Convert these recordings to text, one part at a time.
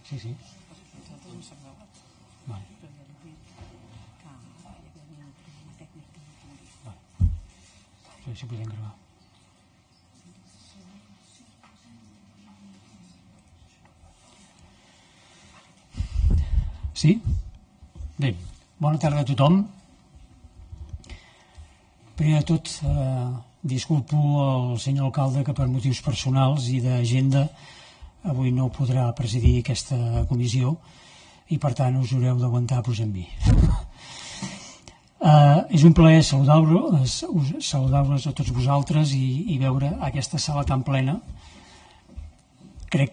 Sí, sí. Vale. A veure si podem gravar. Sí? Bé, bona tarda a tothom. Primer de tot, disculpo al senyor alcalde que per motius personals i d'agenda avui no podrà presidir aquesta comissió i per tant us haureu d'aguantar amb mi. És un plaer saludar-vos a tots vosaltres i veure aquesta sala tan plena. Crec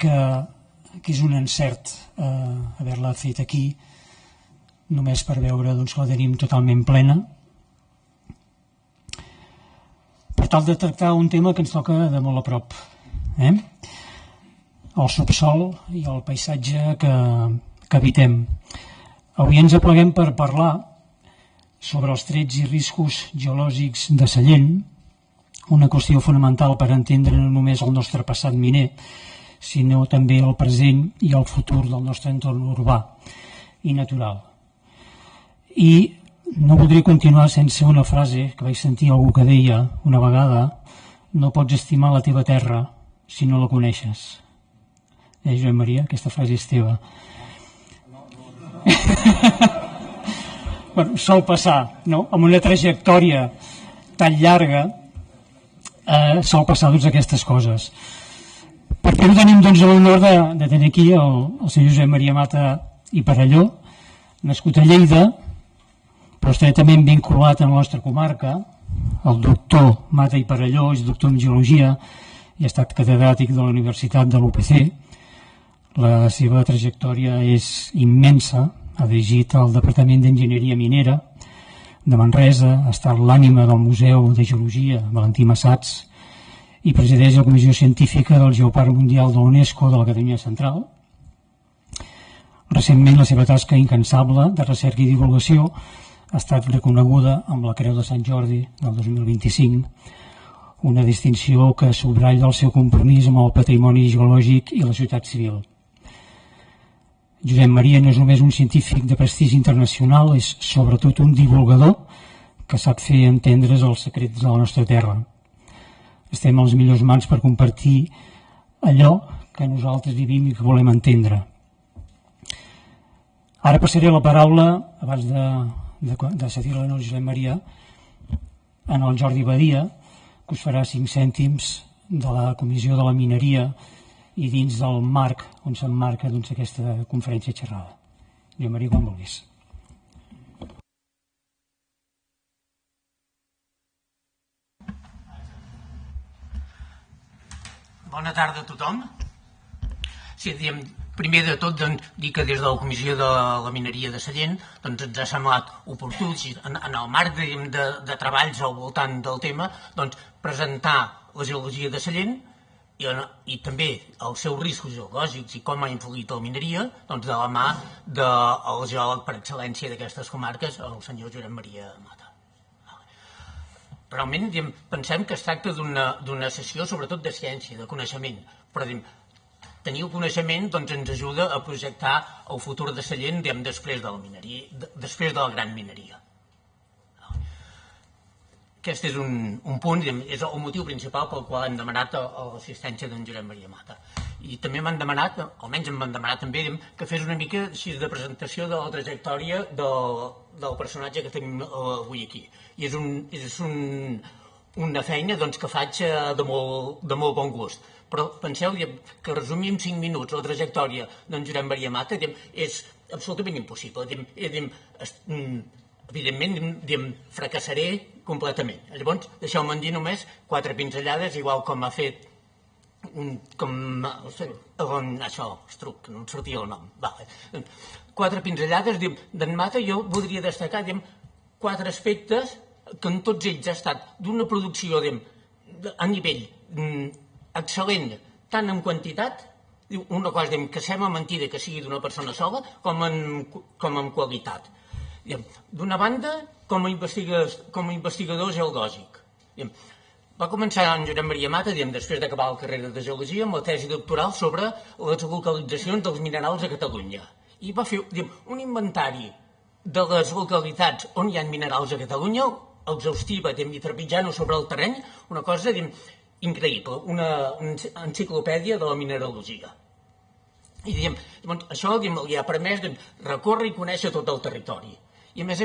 que és un encert haver-la fet aquí només per veure que la tenim totalment plena per tal de tractar un tema que ens toca de molt a prop, el subsol i el paisatge que habitem. Avui ens apleguem per parlar sobre els trets i riscos geològics de Sallent, una qüestió fonamental per entendre no només el nostre passat miner, sinó també el present i el futur del nostre entorn urbà i natural. I no voldria continuar sense una frase que vaig sentir algú que deia una vegada: no pots estimar la teva terra si no la coneixes. Josep Maria, aquesta frase és teva. Bueno, sol passar, no? Amb una trajectòria tan llarga sol passar aquestes coses. Per què no tenim l'honor de tenir aquí el senyor Josep Maria Mata i Perelló, nascut a Lleida, però estretament vinculat a la nostra comarca. El doctor Mata i Perelló és doctor en geologia i ha estat catedràtic de la Universitat de l'UPC. La seva trajectòria és immensa. Ha dirigit el Departament d'Enginyeria Minera de Manresa, ha estat l'ànima del Museu de Geologia Valentí Massats i presideix la Comissió Científica del Geoparc Mundial de l'UNESCO de la Catalunya Central. Recentment la seva tasca incansable de recerca i divulgació ha estat reconeguda amb la Creu de Sant Jordi del 2025, una distinció que subratlla el seu compromís amb el patrimoni geològic i la societat civil. Josep Maria no és només un científic de prestigi internacional, és sobretot un divulgador que sap fer entendre's els secrets de la nostra terra. Estem a les millors mans per compartir allò que nosaltres vivim i que volem entendre. Ara passaré la paraula, abans de cedir-la al Josep Maria, en el Jordi Badia, que us farà 5 cèntims de la Comissió de la Mineria i dins del marc on s'emmarca aquesta conferència xerrada. Josep Maria, quan vulguis. Bona tarda a tothom. Sí, primer de tot dir que des de la Comissió de la Mineria de Sallent ens ha semblat oportú, en el marc de treballs al voltant del tema, presentar la geologia de Sallent i també els seus riscos geològics i com ha influït la mineria de la mà del geòleg per excel·lència d'aquestes comarques, el senyor Josep Maria Mata. Realment pensem que es tracta d'una sessió sobretot de ciència, de coneixement, però tenir el coneixement ens ajuda a projectar el futur de Sallent després de la mineria, després de la gran mineria. Aquest és un punt, és el motiu principal pel qual hem demanat l'assistència d'en Josep Maria Mata. I també m'han demanat, almenys em van demanar també, que fes una mica de presentació de la trajectòria del personatge que tenim avui aquí. I és una feina que faig de molt bon gust. Però penseu que resumir en 5 minuts la trajectòria d'en Josep Maria Mata és absolutament impossible. Evidentment, fracassaré completament. Llavors, deixeu-me dir només 4 pinzellades, igual com ha fet això, Estruc, que no em sortia el nom. 4 pinzellades d'en Mata. Jo voldria destacar 4 aspectes que en tots ells ha estat d'una producció a nivell excel·lent, tant en quantitat, una cosa que sembla mentida que sigui d'una persona sola, com en qualitat. D'una banda, com a investigador geològic. Va començar en Josep Maria Mata, després d'acabar la carrera de geologia, amb la tesi doctoral sobre les localitzacions dels minerals a Catalunya. I va fer un inventari de les localitats on hi ha minerals a Catalunya, exhaustiva i trepitjant sobre el terreny, una cosa increïble, una enciclopèdia de la mineralogia. I això li ha permès recórrer i conèixer tot el territori. I a més,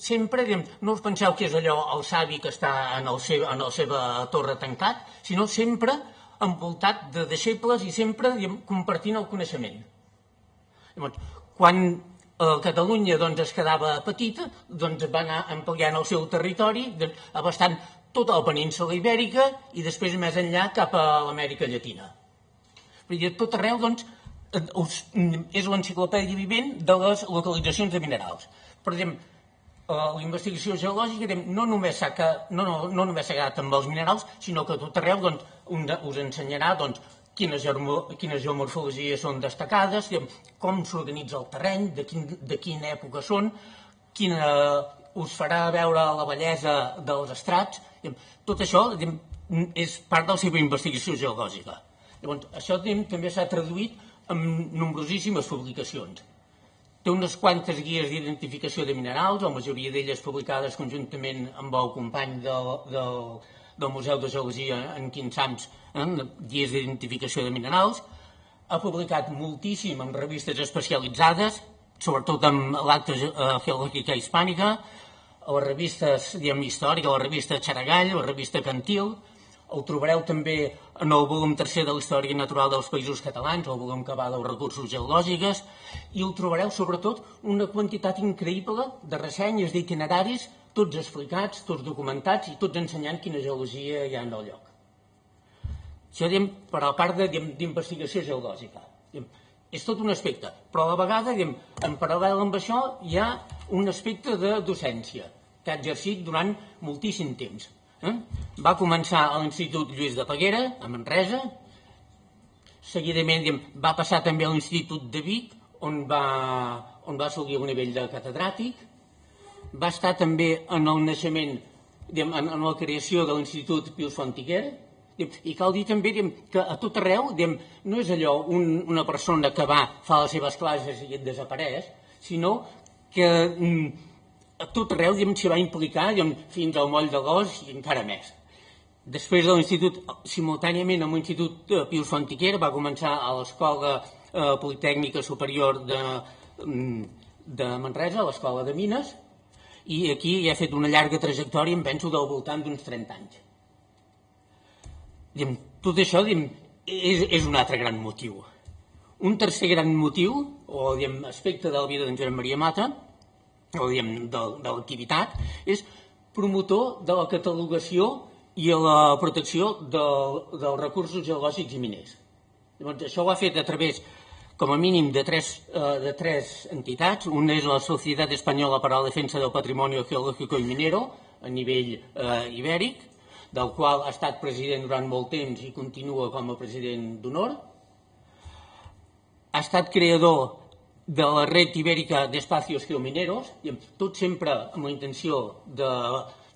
sempre no us penseu que és allò el savi que està en la seva torre tancat, sinó sempre envoltat de deixebles i sempre compartint el coneixement. Quan Catalunya es quedava petita, va anar ampliant el seu territori, abastant tota la península ibèrica i després més enllà cap a l'Amèrica Llatina. Tot arreu és l'enciclopèdia vivent de les localitzacions de minerals. Per exemple, la investigació geològica no només s'ha quedat amb els minerals, sinó que a tot arreu us ensenyarà quines geomorfologies són destacades, com s'organitza el terreny, de quina època són, us farà veure la bellesa dels estrats. Tot això és part de la seva investigació geològica. Això també s'ha traduït en nombrosíssimes publicacions. Té unes quantes guies d'identificació de minerals, la majoria d'elles publicades conjuntament amb el company del Museu de Geologia en Quinçams, guies d'identificació de minerals. Ha publicat moltíssim en revistes especialitzades, sobretot amb l'Acta Geològica Hispànica, a les revistes històriques, a la revista Xaragall, a la revista Cantil. El trobareu també en el volum tercer de la Història Natural dels Països Catalans, el volum que va dels recursos geològics, i el trobareu sobretot una quantitat increïble de ressenyes, d'itineraris, tots explicats, tots documentats i tots ensenyant quina geologia hi ha en el lloc. Això per la part d'investigació geològica. És tot un aspecte, però a la vegada, en paral·lel amb això, hi ha un aspecte de docència que ha exercit durant moltíssim temps. Va començar a l'Institut Lluís de Peguera, a Manresa. Seguidament va passar també a l'Institut de Vic, on va assolir el nivell de catedràtic. Va estar també en el naixement, en la creació de l'Institut Pius Fontiguer. I cal dir també que a tot arreu no és allò una persona que fa les seves classes i et desapareix, sinó que a tot arreu s'hi va implicar fins al moll de l'os i encara més. Després de l'Institut, simultàniament amb l'Institut Pius Fontiguer, va començar a l'Escola Politècnica Superior de Manresa, a l'Escola de Mines, i aquí ja ha fet una llarga trajectòria, em penso, del voltant d'uns 30 anys. Tot això és un altre gran motiu. Un tercer gran motiu, o aspecte de la vida d'en Josep Maria Mata, o de l'activitat, és promotor de la catalogació i la protecció dels recursos geològics i miners. Això ho ha fet a través, com a mínim, de tres entitats. Una és la Societat Espanyola para la Defensa del Patrimonio Geológico y Minero, a nivell ibèric, del qual ha estat president durant molt temps i continua com a president d'honor. Ha estat creador de la Red Ibèrica d'Espacios Geomineros, tot sempre amb la intenció de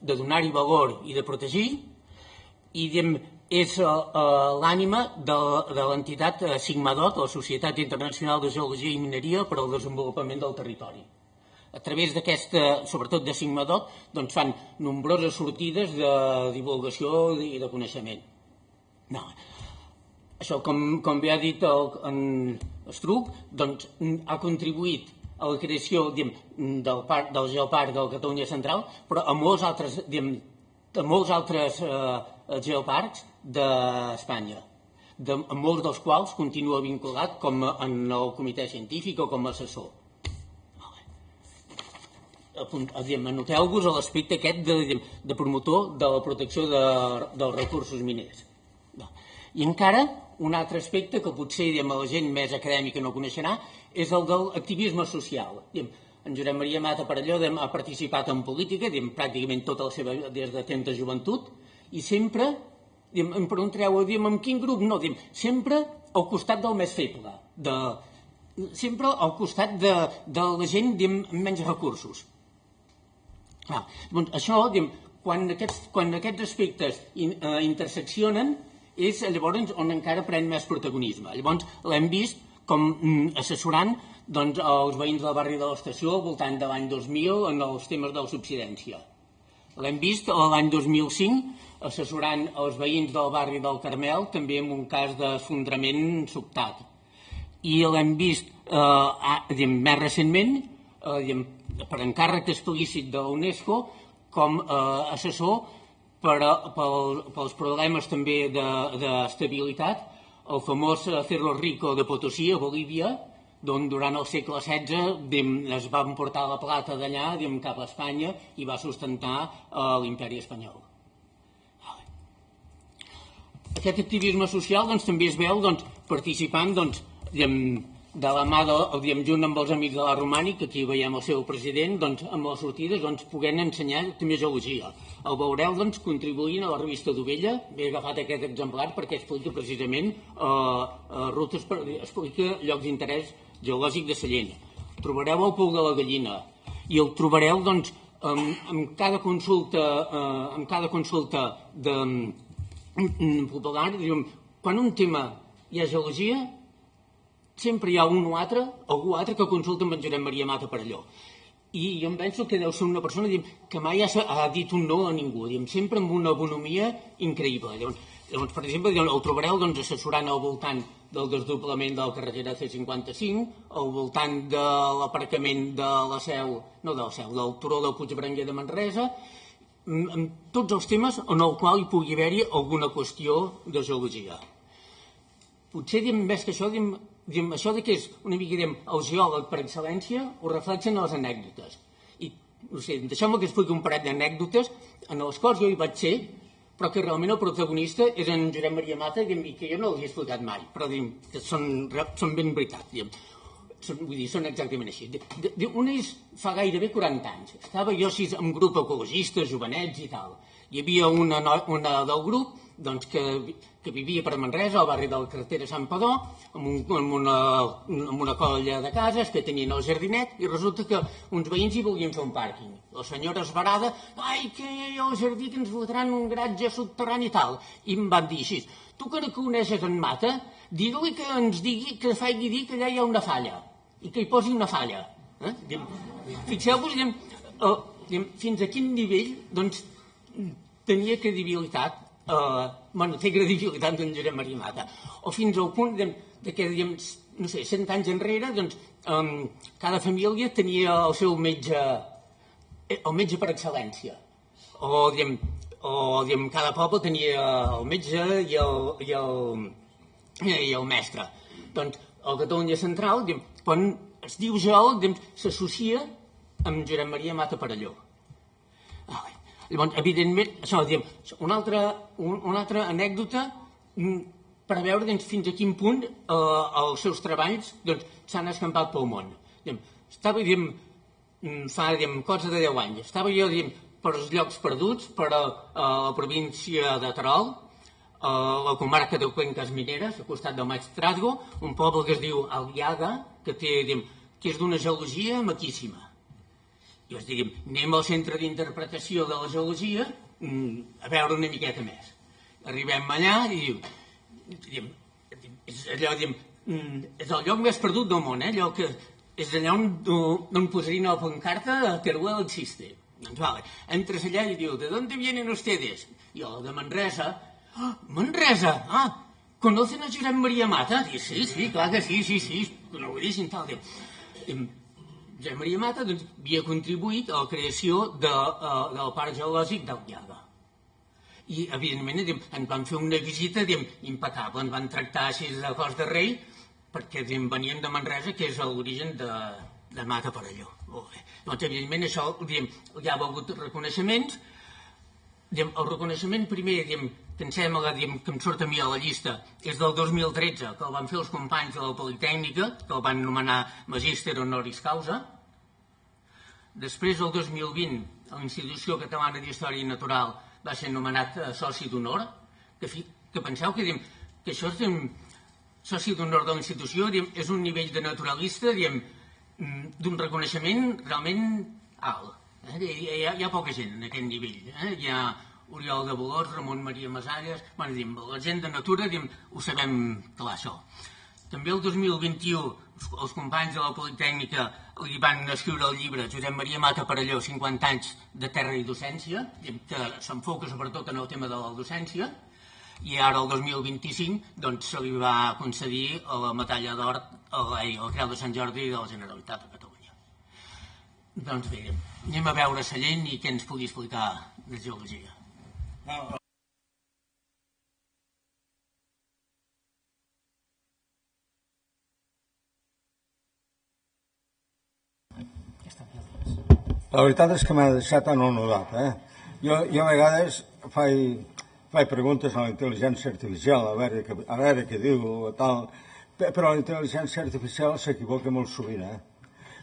donar-hi valor i de protegir, i és l'ànima de l'entitat Sigmadot, la Societat Internacional de Geologia i Mineria per al Desenvolupament del Territori. A través d'aquesta, sobretot de Sigmadot, fan nombroses sortides de divulgació i de coneixement. Això, com bé ha dit en Estruc, ha contribuït a la creació del Geoparc de la Catalunya Central, però a molts altres geoparcs d'Espanya, amb molts dels quals continua vinculat com en el comitè científic o com a assessor. Anoteu-vos a l'aspecte aquest de promotor de la protecció dels recursos miners. I encara un altre aspecte que potser la gent més acadèmica no coneixerà és el de l'activisme social. En Josep Maria Mata Parelló ha participat en política pràcticament tota la seva des de temps de joventut i sempre, em preguntareu, en quin grup? No, sempre al costat del més feble, sempre al costat de la gent amb menys recursos. Això, quan aquests aspectes interseccionen és llavors on encara pren més protagonisme. Llavors l'hem vist com assessorant els veïns del barri de l'Estació al voltant de l'any 2000 en els temes de la subsidència. L'hem vist l'any 2005 assessorant els veïns del barri del Carmel també en un cas d'esfondrament sobtat. I l'hem vist més recentment per encàrrec explícit de l'UNESCO com a assessor pels problemes també d'estabilitat, el famós Cerro Rico de Potosí, a Bolívia, d'on durant el segle XVI es va emportar la plata d'allà cap a Espanya i va sustentar l'imperi espanyol. Aquest activisme social també es veu participant de la mà, junt amb els amics de la Romànic, aquí veiem el seu president, amb les sortides podent ensenyar també geologia. El veureu contribuint a la revista d'Ovella, he agafat aquest exemplar perquè explica precisament rutes, explica llocs d'interès geològic de Sallent. Trobareu el Pou de la Gallina i el trobareu en cada consulta popular. Quan un tema hi ha geologia, sempre hi ha algú altre que consulta amb en Josep Maria Mata per allò. I jo em penso que deu ser una persona que mai ha dit un no a ningú, sempre amb una bonomia increïble. Llavors, per exemple, el trobareu assessorant al voltant del desdoblament de la carretera C55, al voltant de l'aparcament de la Seu, no de la Seu, del turó del Puigberenguer de Manresa, amb tots els temes en el qual hi pugui haver-hi alguna qüestió de geologia. Potser, més que això, això que és una mica el geòleg per excel·lència ho reflexen les anècdotes. I, no sé, deixeu-me que expliqui un parell d'anècdotes en les quals jo hi vaig ser, però que realment el protagonista és en Josep Maria Mata i que jo no els he explicat mai, però que són ben veritat. Vull dir, són exactament així. Un és fa gairebé 40 anys. Estava jo així en grup ecologista, jovenets i tal. Hi havia una del grup que vivia per Manresa, al barri de la carretera Sant Padó, amb una colla de cases que tenien el jardinet, i resulta que uns veïns hi volien fer un pàrquing. La senyora esverada, ai, que hi ha el jardí, que ens fotran un garatge subterrani i tal. I em van dir així, tu que no coneixes en Mata, digue-li que ens digui, que faci dir que allà hi ha una falla, i que hi posi una falla. Fixeu-vos, fins a quin nivell, tenia credibilitat, té credibilitat en Josep Maria Mata, o fins al punt que, no sé, 100 anys enrere, cada família tenia el seu metge, el metge per excel·lència, o cada poble tenia el metge i el mestre. Doncs el Catalunya Central, quan es diu geòleg, s'associa amb Josep Maria Mata Perelló. Llavors, evidentment, una altra anècdota per veure fins a quin punt els seus treballs s'han escampat pel món. Estava, fa cosa de 10 anys, estava jo per els llocs perduts, per a la província de Terol, a la comarca de Cuenques Mineres, al costat del Maestrazgo, un poble que es diu Aliaga, que és d'una geologia maquíssima. I us diríem, anem al centre d'interpretació de la geologia a veure una miqueta més. Arribem allà i és el lloc més perdut del món, allò que és allà on posarien a la pancarta Teruel existe. Doncs vale, entres allà i diu, ¿de dónde vienen ustedes? I jo, de Manresa. Manresa, ¿conocen a Josep Maria Mata? Diu, sí, clar que sí, coneguríssim, tal. Josep Maria Mata havia contribuït a la creació del Parc Geològic d'Aliaga. I, evidentment, ens van fer una visita impecable, ens van tractar així de cos de rei, perquè venien de Manresa, que és l'origen de Mata Perelló. Doncs, evidentment, això hi ha hagut reconeixements. El reconeixement primer, que em sembla que em surt a mi a la llista, és del 2013, que el van fer els companys de la Politècnica, que el van nomenar Magíster Honoris Causa. Després, el 2020, la Institució Catalana d'Història Natural va ser nomenat soci d'honor, que penseu que això és soci d'honor de la institució, és un nivell de naturalista d'un reconeixement realment alt. Hi ha poca gent en aquest nivell. Hi ha Oriol de Bolors, Ramon Maria Masalles, la gent de Natura, ho sabem clar, això. També el 2021 els companys de la Politècnica li van escriure el llibre Josep Maria Mata Perelló, 50 anys de terra i docència, que s'enfoca sobretot en el tema de la docència, i ara el 2025 doncs, se li va concedir la medalla d'or al Creu de Sant Jordi de la Generalitat de Catalunya. Doncs bé, anem a veure Sallent i què ens pugui explicar de geologia. La veritat és que m'ha deixat anonodat. Jo a vegades faig preguntes a la intel·ligència artificial, a veure què diu, tal, però la intel·ligència artificial s'equivoca molt sovint,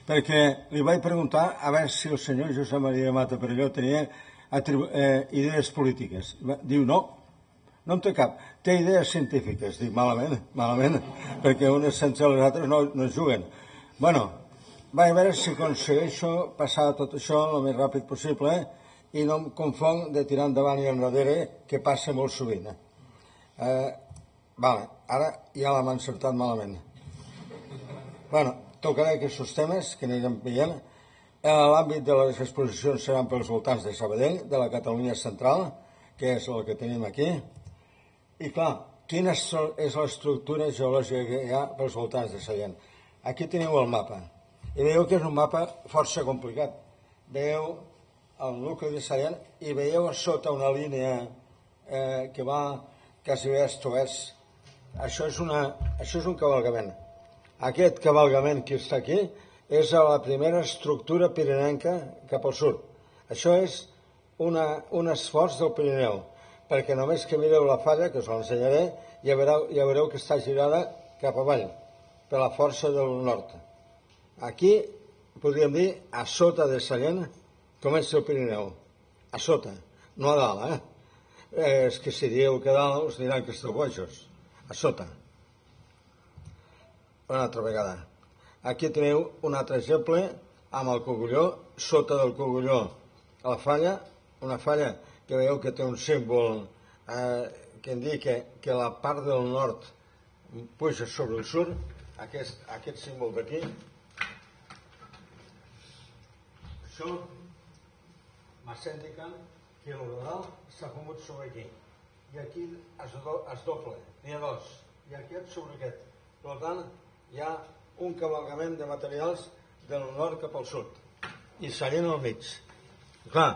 perquè li vaig preguntar a veure si el senyor Josep Maria Mata Perelló tenia idees polítiques. Diu no en té cap, té idees científiques. Dic malament, perquè unes sense les altres no es juguen. Bueno, vaig veure si aconsegueixo passar tot això el més ràpid possible i no em confong de tirar endavant i enrere, que passa molt sovint. Ara ja l'hem encertat malament. Tocaré aquests temes que anirem veient. L'àmbit de les exposicions seran pels voltants de Sabadell, de la Catalunya central, que és el que tenim aquí. I clar, quina és l'estructura geològica que hi ha pels voltants de Sallent? Aquí teniu el mapa. I veieu que és un mapa força complicat. Veieu el nucli de Sallent i veieu a sota una línia que va quasi est-oest. Això és un cavalgament. Aquest cavalgament que està aquí és la primera estructura pirinenca cap al sud. Això és un esforç del Pirineu, perquè només que mireu la falla, que us l'ensenyaré, ja veureu que està girada cap avall, per la força del nord. Aquí, podríem dir, a sota de Sallent, comença el Pirineu. A sota, no a dalt, És que si dieu que a dalt us diran que esteu bojos. A sota. Una altra vegada. Aquí teniu un altre exemple amb el Cogulló, sota del Cogulló a la falla, una falla que veieu que té un símbol que indica que la part del nord puja sobre el sud, aquest símbol d'aquí. Això m'indica que el dalt s'ha fumut sobre aquí. I aquí es doble, n'hi ha dos. I aquest sobre aquest. Per tant, hi ha un cavalgament de materials del nord cap al sud. I Sallent al mig. Clar,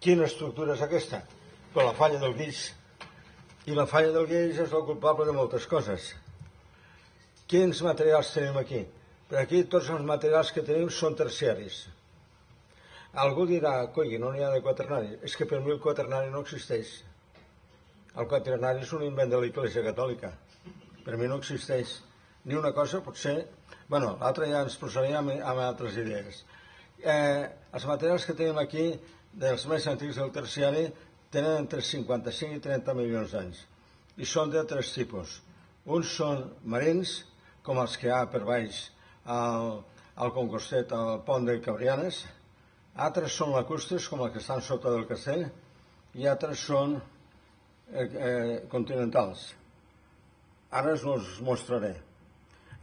quina estructura és aquesta? Però la falla del Guix. I la falla del Guix és el culpable de moltes coses. Quins materials tenim aquí? Per aquí tots els materials que tenim són terciaris. Algú dirà, coi, no n'hi ha de quaternari. És que per mi el quaternari no existeix. El quaternari és un invent de l'Església Catòlica. Per mi no existeix. Ni una cosa, potser... Bueno, l'altre ja ens posaríem amb altres idees. Els materials que tenim aquí, dels més antics del terciari, tenen entre 55 i 30 milions d'anys. I són de tres tipus. Uns són marins, com els que hi ha per baix al Concostet, al pont de Cabrianes. Altres són lacustres, com els que estan sota del castell. I altres són continentals. Ara us els mostraré.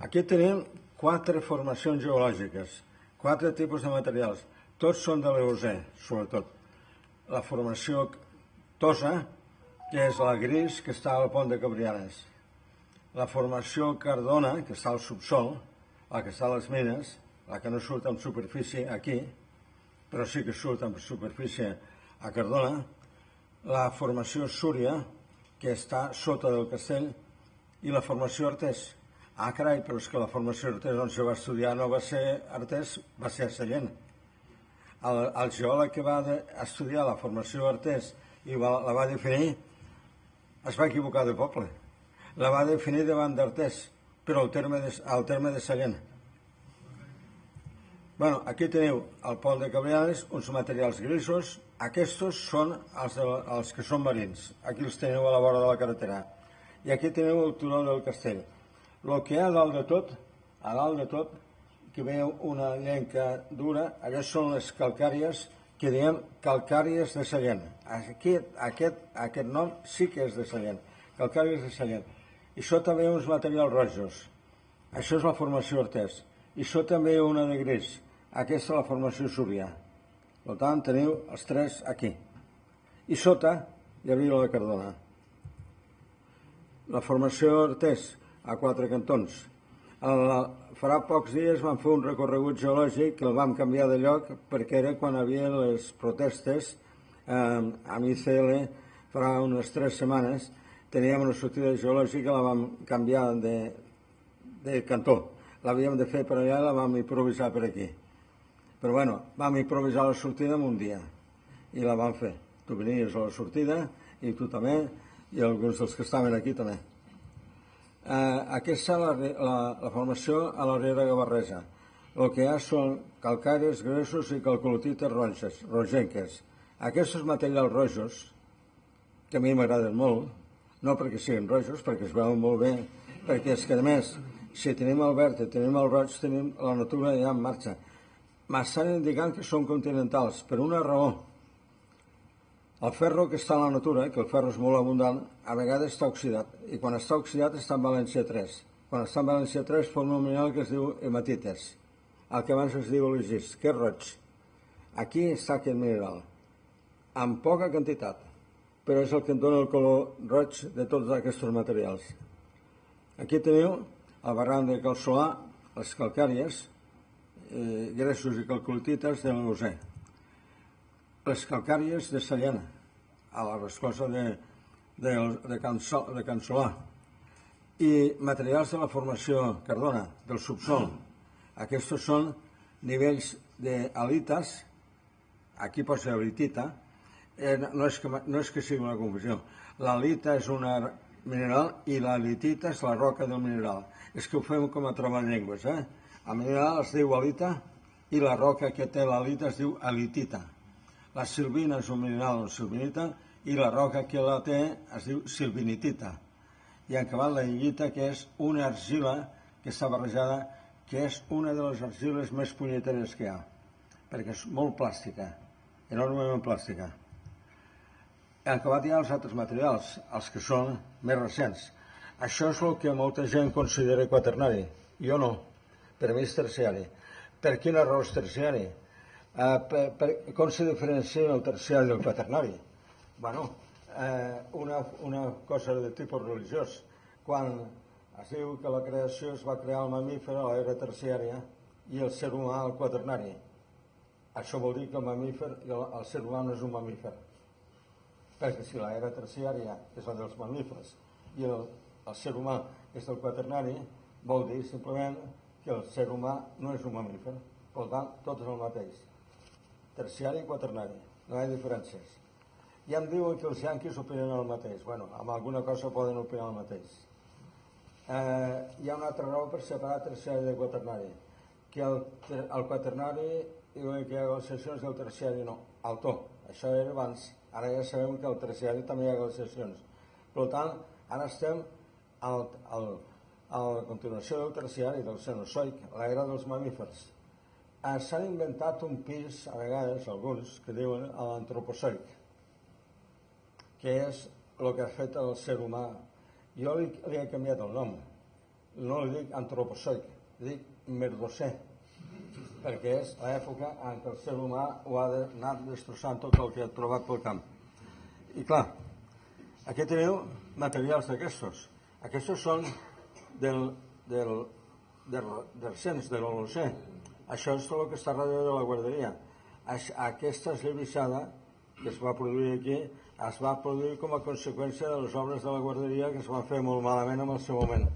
Aquí tenim 4 formacions geològiques, 4 tipus de materials. Tots són de l'Eocè, sobretot. La formació Tosa, que és la gris, que està al pont de Cabrianes. La formació Cardona, que està al subsol, la que està a les mines, la que no surt en superfície aquí, però sí que surt en superfície a Cardona. La formació Súria, que està sota del castell, i la formació Artés. Ah, carai, però és que la formació Artés on se va estudiar no va ser Artés, va ser a Sallent. El geòleg que va estudiar la formació Artés i la va definir es va equivocar de poble. La va definir davant d'Artés, però al terme de Sallent. Bueno, aquí teniu el pont de Cabrianes, uns materials grisos. Aquests són els que són marins. Aquí els teniu a la vora de la carretera. I aquí teniu el turó del castell. El que hi ha a dalt de tot, que veieu una llenca dura, allò són les calcàries que diem calcàries de Sallent. Aquest nom sí que és de Sallent, calcàries de Sallent. I sota ve uns materials rojos. Això és la formació Artés. I sota ve una de gris. Aquesta és la formació Súria. Per tant, teniu els tres aquí. I sota hi havia la de Cardona. La formació Artés, a 4 cantons. Farà pocs dies vam fer un recorregut geològic que el vam canviar de lloc perquè era quan hi havia les protestes amb ICL. Farà unes 3 setmanes teníem una sortida geològica, la vam canviar de cantó. L'havíem de fer per allà i la vam improvisar per aquí. Però bueno, vam improvisar la sortida en un dia i la vam fer. Tu venies a la sortida i tu també, i alguns dels que estaven aquí també. Aquesta és la formació a la riera Gavarresa. El que hi ha són calcaris, gresos i calcolitites rogenques. Aquests materials rojos, que a mi m'agraden molt, no perquè siguin rojos, perquè es veuen molt bé, perquè és que, a més, si tenim el verd i tenim el roig, tenim la natura ja en marxa. M'estan indicant que són continentals, per una raó. El ferro que està a la natura, que el ferro és molt abundant, a vegades està oxidat, i quan està oxidat està en valència 3. Quan està en valència 3 forma un mineral que es diu hematites, el que abans es diu oligis, que és roig. Aquí està aquest mineral, amb poca quantitat, però és el que en dona el color roig de tots aquests materials. Aquí teniu el barranc de Cal Solà, les calcàries, gresos i calcolitites de l'Alosè. Les calcàries de Sallent, a la resclosa de Can Solà, i materials de la formació Cardona, del subsol. Aquests són nivells d'alites, aquí posa alitita, no és que sigui una confusió. L'alita és un mineral i l'alitita és la roca del mineral. És que ho fem com a treballengues, eh? El mineral es diu alita i la roca que té l'alita es diu alitita. La silvina és un mineral o silvinita i la roca que la té es diu silvinitita. I en acabat la illita, que és una argila que està barrejada, que és una de les argiles més punyeteres que hi ha, perquè és molt plàstica, enormement plàstica. En acabat hi ha els altres materials, els que són més recents. Això és el que molta gent considera quaternari. Jo no, per mi és terciari. Per quina raó és terciari? Com se diferencia el terciari del quaternari? Bueno, una cosa de tipus religiós. Quan es diu que la creació es va crear el mamífer a l'era terciària i el ser humà al quaternari. Això vol dir que el ser humà no és un mamífer. Perquè si l'era terciària és la dels mamífers i el ser humà és del quaternari, vol dir simplement que el ser humà no és un mamífer. Per tant, tot és el mateix. Terciari i quaternari, no hi ha diferències. Ja em diuen que els yanquis opinen el mateix. Bueno, amb alguna cosa poden opinar el mateix. Hi ha una altra raó per separar terciari de quaternari, que el quaternari diuen que hi ha glaciacions i el terciari no. Alto, això era abans. Ara ja sabem que al terciari també hi ha glaciacions. Per tant, ara estem a la continuació del terciari, del cenozoic, l'era dels mamífers. S'han inventat un pis, a vegades, alguns, que diuen l'antropozoic, que és el que ha fet el ser humà. Jo li he canviat el nom. No li dic antropozoic, li dic merdocè, perquè és l'època en què el ser humà ho ha anat destrossant tot el que ha trobat pel camp. I clar, aquí teniu materials d'aquestos. Aquests són del cens de l'Holocè. Això és tot el que està darrere de la guarderia. Aquesta esllavissada que es va produir aquí es va produir com a conseqüència de les obres de la guarderia que es van fer molt malament en el seu moment.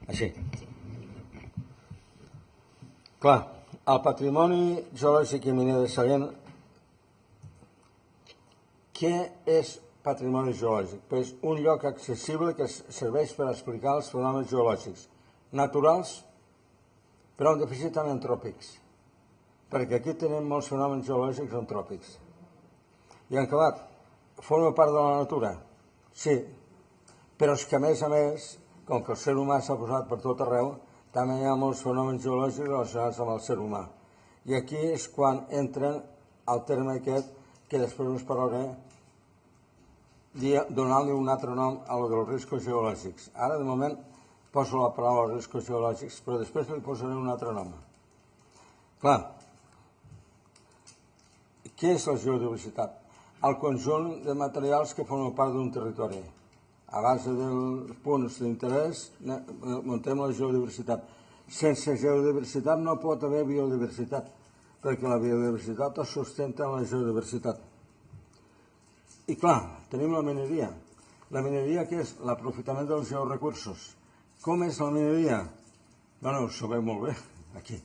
Així. Clar, el patrimoni geològic i miner de Sallent, què és patrimoni geològic? Pues un lloc accessible que serveix per explicar els fenòmens geològics naturals, però amb dèficit antròpics, perquè aquí tenim molts fenòmens geològics antròpics. I en acabat, forma part de la natura? Sí, però és que a més, com que el ser humà s'ha posat per tot arreu, també hi ha molts fenòmens geològics relacionats amb el ser humà. I aquí és quan entren al terme aquest, que després us parlaré, donant-li un altre nom a lo dels riscos geològics. Ara, de moment, poso la paraula riscos geològics, però després li posaré un altre nom. Clar, què és la geodiversitat? El conjunt de materials que formen part d'un territori. A base dels punts d'interès muntem la geodiversitat. Sense geodiversitat no pot haver biodiversitat, perquè la biodiversitat es sustenta en la geodiversitat. I clar, tenim la mineria. La mineria, què és? L'aprofitament dels georecursos. Com és la mineria? Bueno, ho sabeu molt bé, aquí.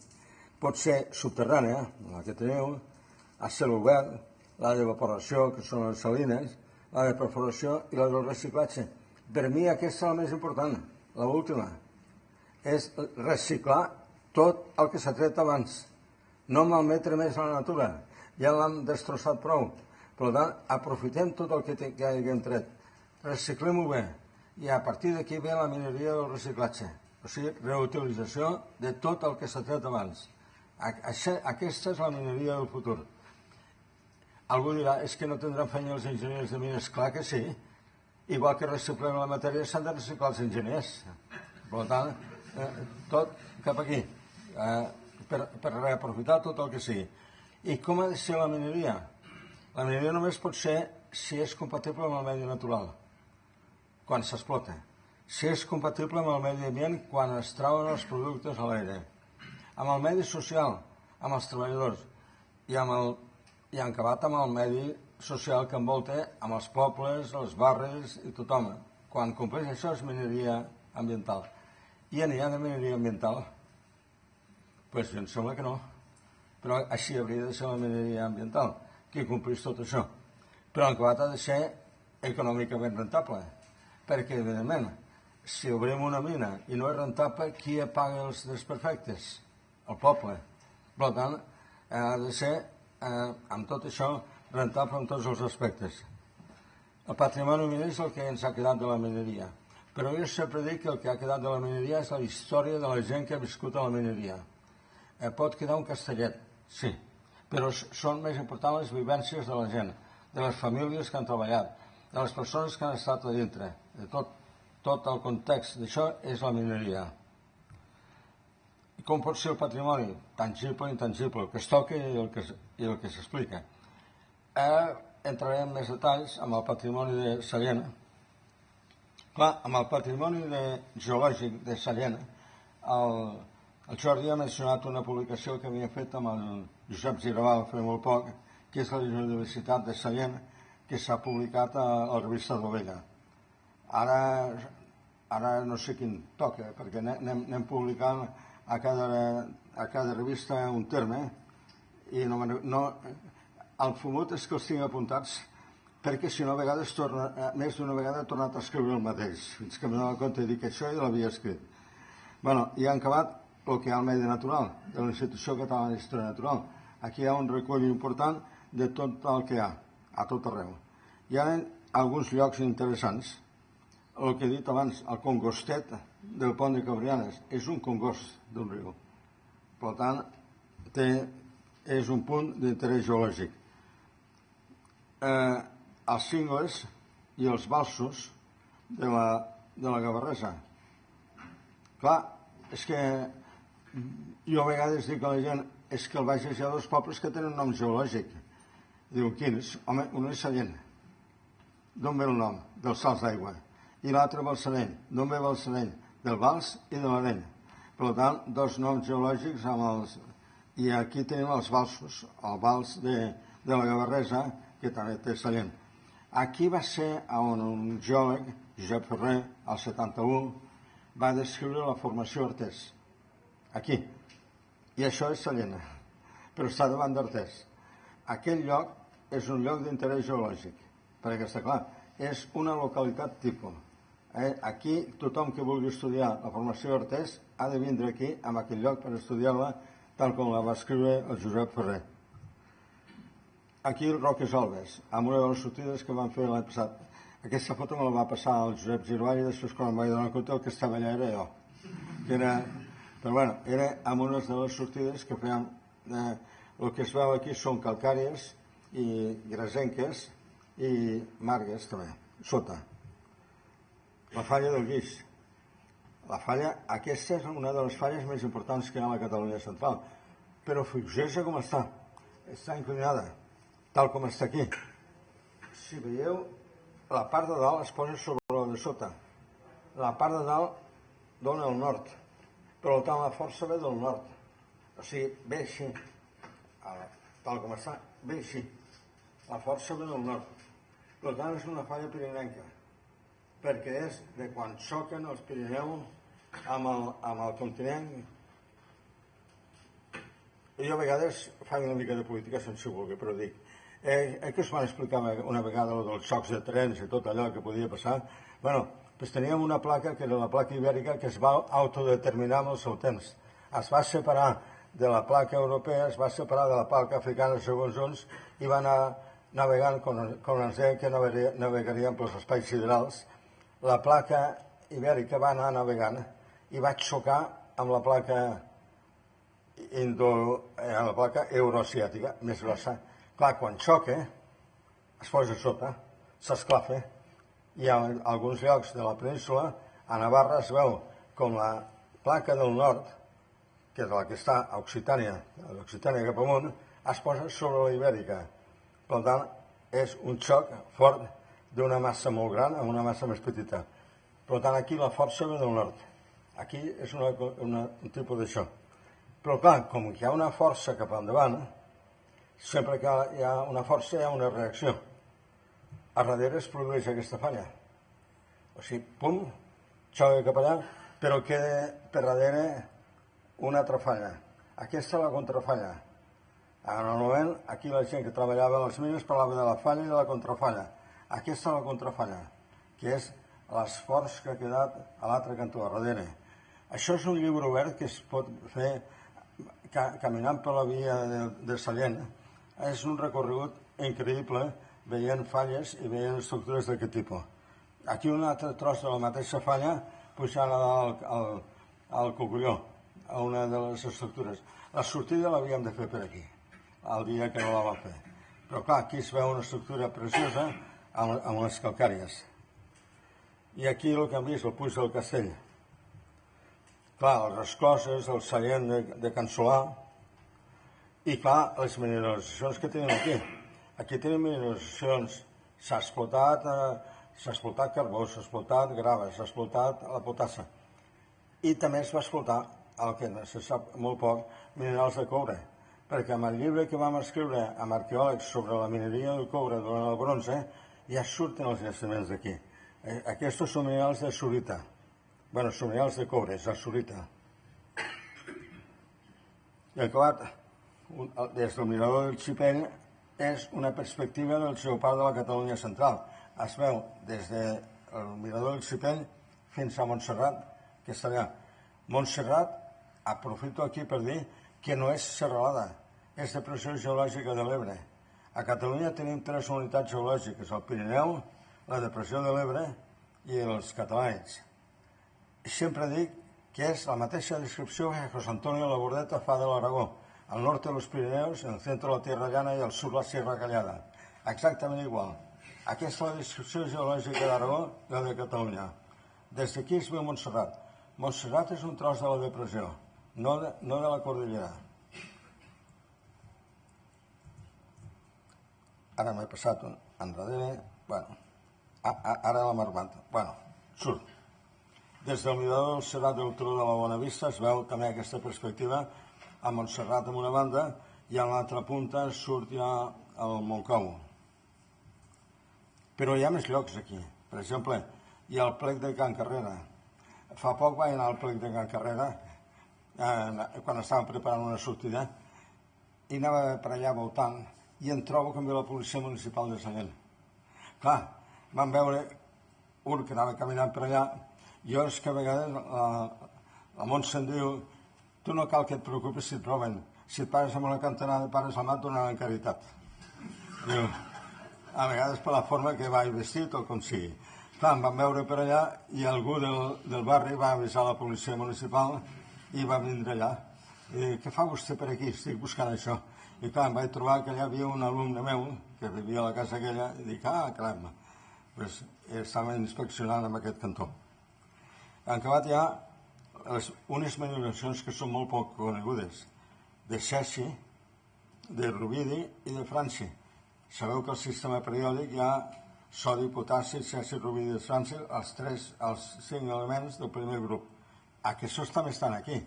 Pot ser subterrània, la que teniu, a cel obert, la d'evaporació, que són les salines, la de perforació i la del reciclatge. Per mi aquesta és la més important, l'última. És reciclar tot el que s'ha tret abans. No malmetre més la natura. Ja l'han destrossat prou. Per tant, aprofitem tot el que haguem tret. Reciclem-ho bé. I a partir d'aquí ve la mineria del reciclatge. O sigui, reutilització de tot el que s'ha tret abans. Aquesta és la mineria del futur. Algú dirà, és que no tindran feina els enginyers de mines. Clar que sí. Igual que reciclem la matèria, s'han de reciclar els enginyers. Per tant, tot cap aquí, per reaprofitar tot el que sigui. I com ha de ser la mineria? La mineria només pot ser si és compatible amb el medi natural, quan s'explota. Si és compatible amb el medi ambient, quan es trauen els productes a l'aire. Amb el medi social, amb els treballadors, i en acabat amb el medi social que envolta amb els pobles, els barris i tothom. Quan compleix això és mineria ambiental. I n'hi ha de mineria ambiental? Doncs em sembla que no. Però així hauria de ser la mineria ambiental, que complís tot això. Però en acabat ha de ser econòmicament rentable. Perquè, evidentment, si obrim una mina i no és rentable, qui paga els desperfectes? El poble. Per tant, ha de ser, amb tot això, rentable en tots els aspectes. El patrimoni miner és el que ens ha quedat de la mineria. Però jo sempre dic que el que ha quedat de la mineria és la història de la gent que ha viscut a la mineria. Pot quedar un castellet, sí, però són més importants les vivències de la gent, de les famílies que han treballat, de les persones que han estat a dintre, de tot el context d'això és la mineria. I com pot ser el patrimoni? Tangible i intangible, el que es toca i el que s'explica. Entrarem en més detalls amb el patrimoni de Sallent. Clar, amb el patrimoni geològic de Sallent, el Jordi ha mencionat una publicació que havia fet amb el Josep Giravall fa molt poc, que és la Universitat de Sallent, que s'ha publicat a la revista Dovella. Ara no sé quin toca, perquè anem publicant a cada revista un terme, i el fumut és que els tinc apuntats, perquè si no a vegades més d'una vegada he tornat a escriure el mateix, fins que m'he donat compte de dir que això ja l'havia escrit. I ha acabat el que hi ha al medi natural, de la Institució Catalana d'Història Natural. Aquí hi ha un recull important de tot el que hi ha, a tot arreu. Hi ha alguns llocs interessants. El que he dit abans, el Congostet del Pont de Cabrianes, és un congost d'un riu. Per tant, és un punt d'interès geològic. Els cingles i els balsos de la Gavarresa. Clar, és que jo a vegades dic a la gent és que al Bages hi ha dos pobles que tenen un nom geològic. Diu, quins? Home, un és Sallent. D'on ve el nom? Dels salts d'aigua. I l'altre Balsareny. D'on ve Balsareny? Del Vals i de l'Areny. Per tant, dos noms geològics amb els... I aquí tenim els balsos, el vals de la Gavarresa, que també té Sallent. Aquí va ser on un geòleg, Josep Ferrer, al 71, va descriure la formació Artés. Aquí. I això és Sallent, però està davant d'Artés. Aquell lloc és un lloc d'interès geològic, perquè està clar, és una localitat tipus. Aquí tothom que vulgui estudiar la formació Artés ha de vindre aquí, a aquell lloc, per estudiar-la tal com la va escriure el Josep Ferrer. Aquí el Roques Alves, amb una de les sortides que van fer l'any passat. Aquesta foto me la va passar el Josep Giravall i després quan em vaig donar compte el que estava allà era jo. Però bueno, era amb unes de les sortides que fèiem El que es veu aquí són calcàries i grasenques i margues també, sota. La falla del Guix. Aquesta és una de les falles més importants que hi ha a la Catalunya central, però fixeu-vos com està inclinada, tal com està aquí. Si veieu, la part de dalt es posa sobre la de sota, la part de dalt dona el nord, per tant la força ve del nord, o sigui, ve així, tal com està, ve així, la força ve del nord, per tant és una falla pirinenca, perquè és de quan xoquen els Pirineus amb el continent. Jo a vegades faig una mica de política sense voler, però dic, que us van explicar una vegada dels xocs de trens i tot allò que podia passar? Bueno, doncs teníem una placa que era la placa ibèrica que es va autodeterminar amb el seu temps. Es va separar de la placa europea, es va separar de la placa africana segons uns i va anar navegant, com ens deien que navegarien pels espais siderals. La placa ibèrica va anar navegant i va xocar amb la placa euroasiàtica més grossa. Clar, quan xoca, es posa sota, s'esclafa, i a alguns llocs de la península, a Navarra es veu com la placa del nord, que és la que està a Occitània, d'Occitània cap amunt, es posa sobre la ibèrica. Per tant, és un xoc fort d'una massa molt gran a una massa més petita. Per tant, aquí la força ve del nord. Aquí és un tipus d'això. Però clar, com que hi ha una força cap endavant, sempre que hi ha una força hi ha una reacció. A darrere es produeix aquesta falla. O sigui, pum, xoca cap allà, però queda per darrere una altra falla. Aquesta és la contrafalla. Normalment, aquí la gent que treballava a les mines parlava de la falla i de la contrafalla. Aquesta és la contrafalla, que és l'esforç que ha quedat a l'altre cantó, a darrere. Això és un llibre obert que es pot fer caminant per la via de Sallent. És un recorregut increïble, veient falles i veient estructures d'aquest tipus. Aquí un altre tros de la mateixa falla pujant al Cogulló, a una de les estructures. La sortida l'havíem de fer per aquí, el dia que no la vam fer. Però clar, aquí es veu una estructura preciosa amb les calcàries. I aquí el que hem vist, el Puig del Castell. Clar, les rescloses, el Sallent de Can Solà, i clar, les mineralitzacions que tenim aquí. Aquí tenim mineralitzacions, s'ha explotat carbó, s'ha explotat grava, s'ha explotat la potassa. I també es va explotar, el que se sap molt poc, minerals de coure, perquè amb el llibre que vam escriure amb arqueòlegs sobre la mineria del coure durant el bronze, ja surten els jaciments d'aquí. Aquests són minerals de sorita. Bueno, són minerals de coure, és la sorita. I acabat, des del mirador del Xipell, és una perspectiva del geopart de la Catalunya central. Es veu des del mirador del Xipell fins a Montserrat, que està allà. Montserrat, aprofito aquí per dir que no és serralada, és depressió geològica de l'Ebre. A Catalunya tenim 3 unitats geològiques, el Pirineu, la depressió de l'Ebre i els Catalans. Sempre dic que és la mateixa descripció que José Antonio Labordeta fa de l'Aragó, al nord de los Pirineos, en el centre de la Tierra Llana i al sud la Sierra Callada. Exactament igual. Aquesta és la descripció geològica d'Aragó i la de Catalunya. Des d'aquí es veu Montserrat. Montserrat és un tros de la depressió, no de la cordillera. Ara m'he passat enrere. Bueno, ara la Marmanta. Bueno, surt. Des del mirador del Serrat del Turó de la Bonavista es veu també aquesta perspectiva a Montserrat en una banda i a l'altra punta surt ja el Montcau. Però hi ha més llocs aquí. Per exemple, hi ha el plec de Can Carrera. Fa poc vaig anar al plec de Can Carrera quan estàvem preparant una sortida i anava per allà voltant i em trobo que em ve la policia municipal de Sallent. Clar, vam veure un que anava caminant per allà. Jo és que a vegades la Montse em diu: tu no cal que et preocupis si et troben. Si et pares amb una cantonada i pares la mà, et donaran caritat. Diu, a vegades per la forma que vaig vestit o com sigui. Clar, em van veure per allà i algú del barri va avisar la policia municipal i va vindre allà. I dic: què fa vostè per aquí? Estic buscant això. I clar, em vaig trobar que allà havia un alumne meu que vivia a la casa aquella i dic, caram, pues, estava inspeccionant en aquest cantó. En acabat hi ha unes mineralitzacions que són molt poc conegudes, de cesi, de rubidi i de franci. Sabeu que al sistema periòdic hi ha sodi, potassi, cesi, rubidi i franci, els 5 elements del primer grup. Aquests també estan aquí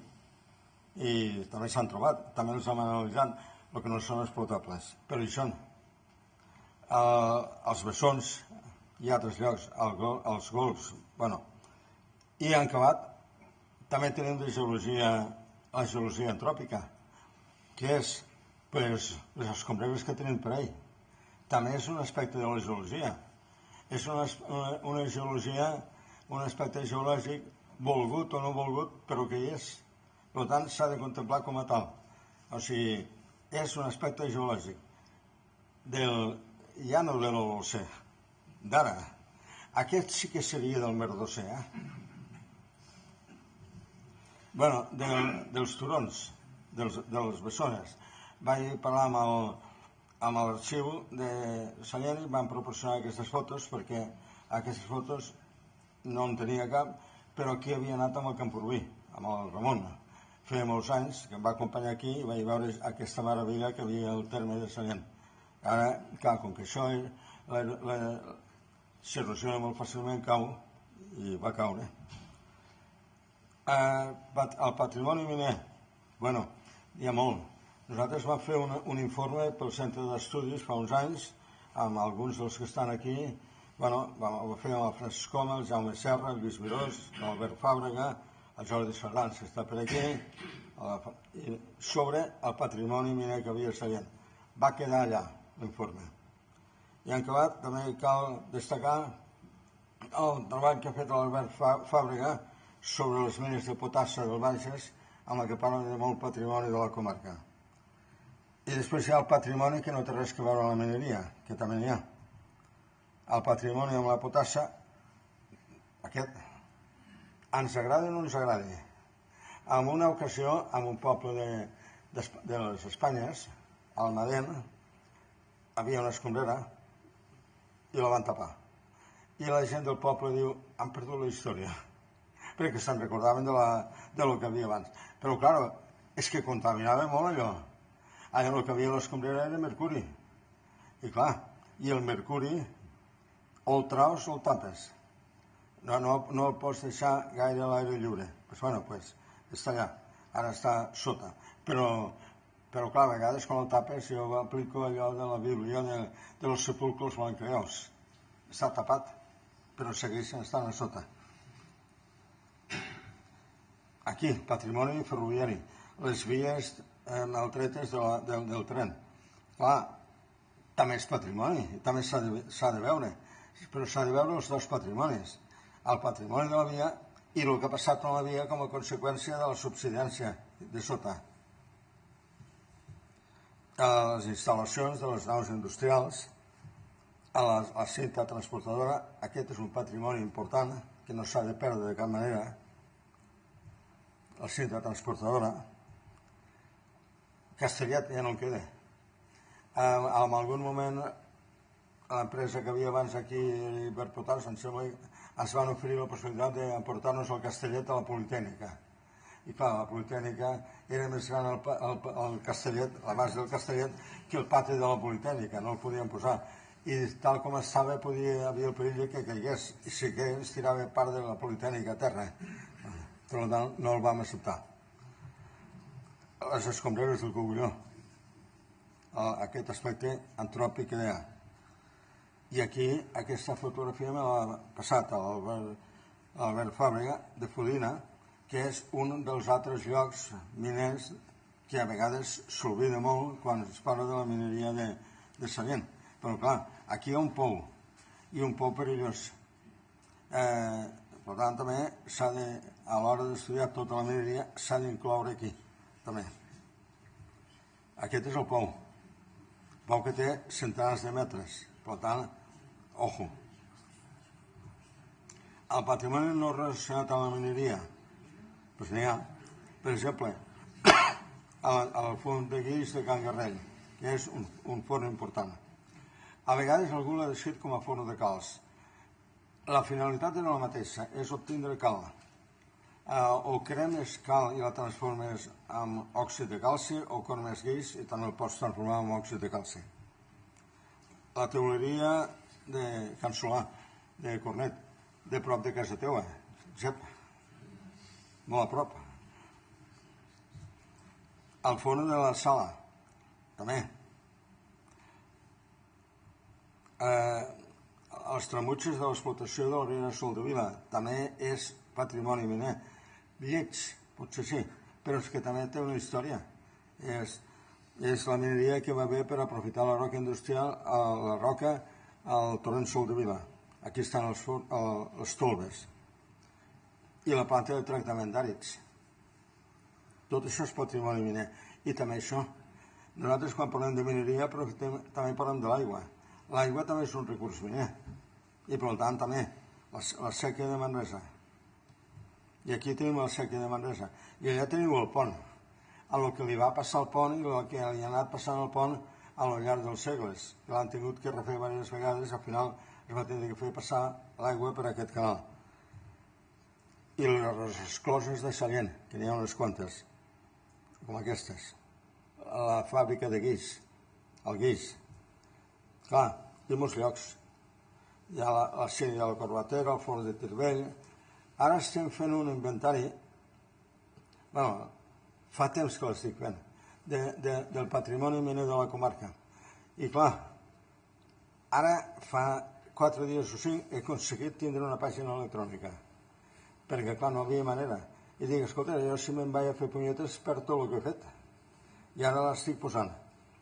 i també s'han trobat, també els hem analitzat, el que no són els potables, però hi són. Els bessons i altres llocs, els golfs, bueno, i en acabat també tenim la geologia antròpica, que és les escombraries que tenim per ahí. També és un aspecte de la geologia. És una geologia, un aspecte geològic volgut o no volgut, però que hi és. Per tant, s'ha de contemplar com a tal. O sigui, és un aspecte geològic ja no de l'Holocè, d'ara. Aquest sí que seria del Merdocè, Bueno, dels turons, de les bessones. Vaig parlar amb l'arxiu de Sallent i van proporcionar aquestes fotos, perquè aquestes fotos no en tenia cap, però aquí havia anat amb el Camporví, amb el Ramon. Feia molts anys que em va acompanyar aquí i vaig veure aquesta meravella que havia al terme de Sallent. Ara, clar, com que això s'erosiona molt fàcilment, cau i va caure. El patrimoni miner, bueno, hi ha molt. Nosaltres vam fer un informe pel centre d'estudis fa uns anys, amb alguns dels que estan aquí. Bueno, ho fèiem amb el Francesc Coma, el Jaume Serra, el Lluís Virós, l'Albert Fàbrega, el Jordi Serrans, que està per aquí, sobre el patrimoni miner que havia a Sallent. Va quedar allà l'informe. I en acabat també cal destacar el treball que ha fet l'Albert Fàbrega sobre les mines de potassa del Bages, amb la que parla de molt patrimoni de la comarca. I després hi ha el patrimoni que no té res a veure amb la mineria, que també n'hi ha. El patrimoni amb la potassa, aquest, ens agrada o no ens agrada. En una ocasió, en un poble de les Espanyes, al Madén, havia una escombrera i la van tapar. I la gent del poble diu, han perdut la història, perquè se'n recordaven de lo que havia abans. Però, clar, és que contaminava molt allò. Allà el que havia a l'escombrera era mercuri. I, clar, i el mercuri o el traus o el tapes. No el pots deixar gaire a l'aire lliure. Doncs, està allà. Ara està sota. Però clar, a vegades quan el tapes jo aplico allò de la Bíblia de los sepulcros blanqueados. Està tapat, però segueixen estant a sota. Aquí, patrimoni ferroviari, les vies maltretes del tren. Clar, també és patrimoni, també s'ha de veure, però s'ha de veure els dos patrimonis. El patrimoni de la via i el que ha passat amb la via com a conseqüència de la subsidència de sota. Les instal·lacions de les naus industrials, a la cinta transportadora, aquest és un patrimoni important que no s'ha de perdre de cap manera. La cinta transportadora, Castellet ja no en queda. En algun moment l'empresa que havia abans aquí per Potars ens van oferir la possibilitat d'emportar-nos el Castellet a la Politècnica. I clar, la Politècnica era més gran el Castellet, la base del Castellet, que el pati de la Politècnica, no el podien posar. I tal com estava havia el perill que caigués, i si que ens tirava part de la Politècnica a terra. Per tant, no el vam acceptar. Les escombreres del Cogulló, aquest aspecte antròpic que hi ha. I aquí aquesta fotografia me l'ha passat a l'Albert Fàbrega de Fodina, que és un dels altres llocs miners que a vegades s'oblida molt quan es parla de la mineria de Sallent. Però clar, aquí hi ha un pou, i un pou perillós. Per tant, també a l'hora d'estudiar tota la mineria s'ha d'incloure aquí, també. Aquest és el pou que té centenars de metres, per tant, ojo. El patrimoni no relacionat amb la mineria, doncs n'hi ha. Per exemple, al fons de guix de Can Garrell, que és un forn important. A vegades algú l'ha decidit com a forn de calç. La finalitat era la mateixa, és obtindre cal. O cremes cal i la transformes en òxid de calci, o cremes guix i també el pots transformar en òxid de calci. La teuleria de Can Solà, de Cornet, de prop de casa teua, Jep, molt a prop. El forn de la Sala, també. Els tramutges de l'explotació de la Riera Soldevila també és patrimoni miner. Lleig, potser sí, però és que també té una història. És la mineria que va haver per aprofitar la roca industrial, la roca al torrent Soldevila. Aquí estan els tolbes. I la planta de tractament d'àrids. Tot això és patrimoni miner. I també això. Nosaltres quan parlem de mineria també parlem de l'aigua. L'aigua també és un recurs miner. I per tant també la sèquia de Manresa. I aquí tenim la sèquia de Manresa. I allà teniu el pont. A lo que li va passar al pont i el que li ha anat passant al pont a lo llarg dels segles. L'han tingut que refer diverses vegades, al final es va tenir que fer passar l'aigua per aquest canal. I les escloses de Sallent, que n'hi ha unes quantes, com aquestes. La fàbrica de guix, el guix. Clar, hi ha molts llocs. Hi ha la sèrie de la Corbatera, el forn de Tirbell. Ara estem fent un inventari, bueno, fa temps que l'estic fent, del patrimoni miner de la comarca. I clar, ara fa 4 dies o 5 he aconseguit tindre una pàgina electrònica, perquè clar, no havia manera. I dic, escolta, jo si me'n vaig a fer punyetes per tot el que he fet. I ara l'estic posant.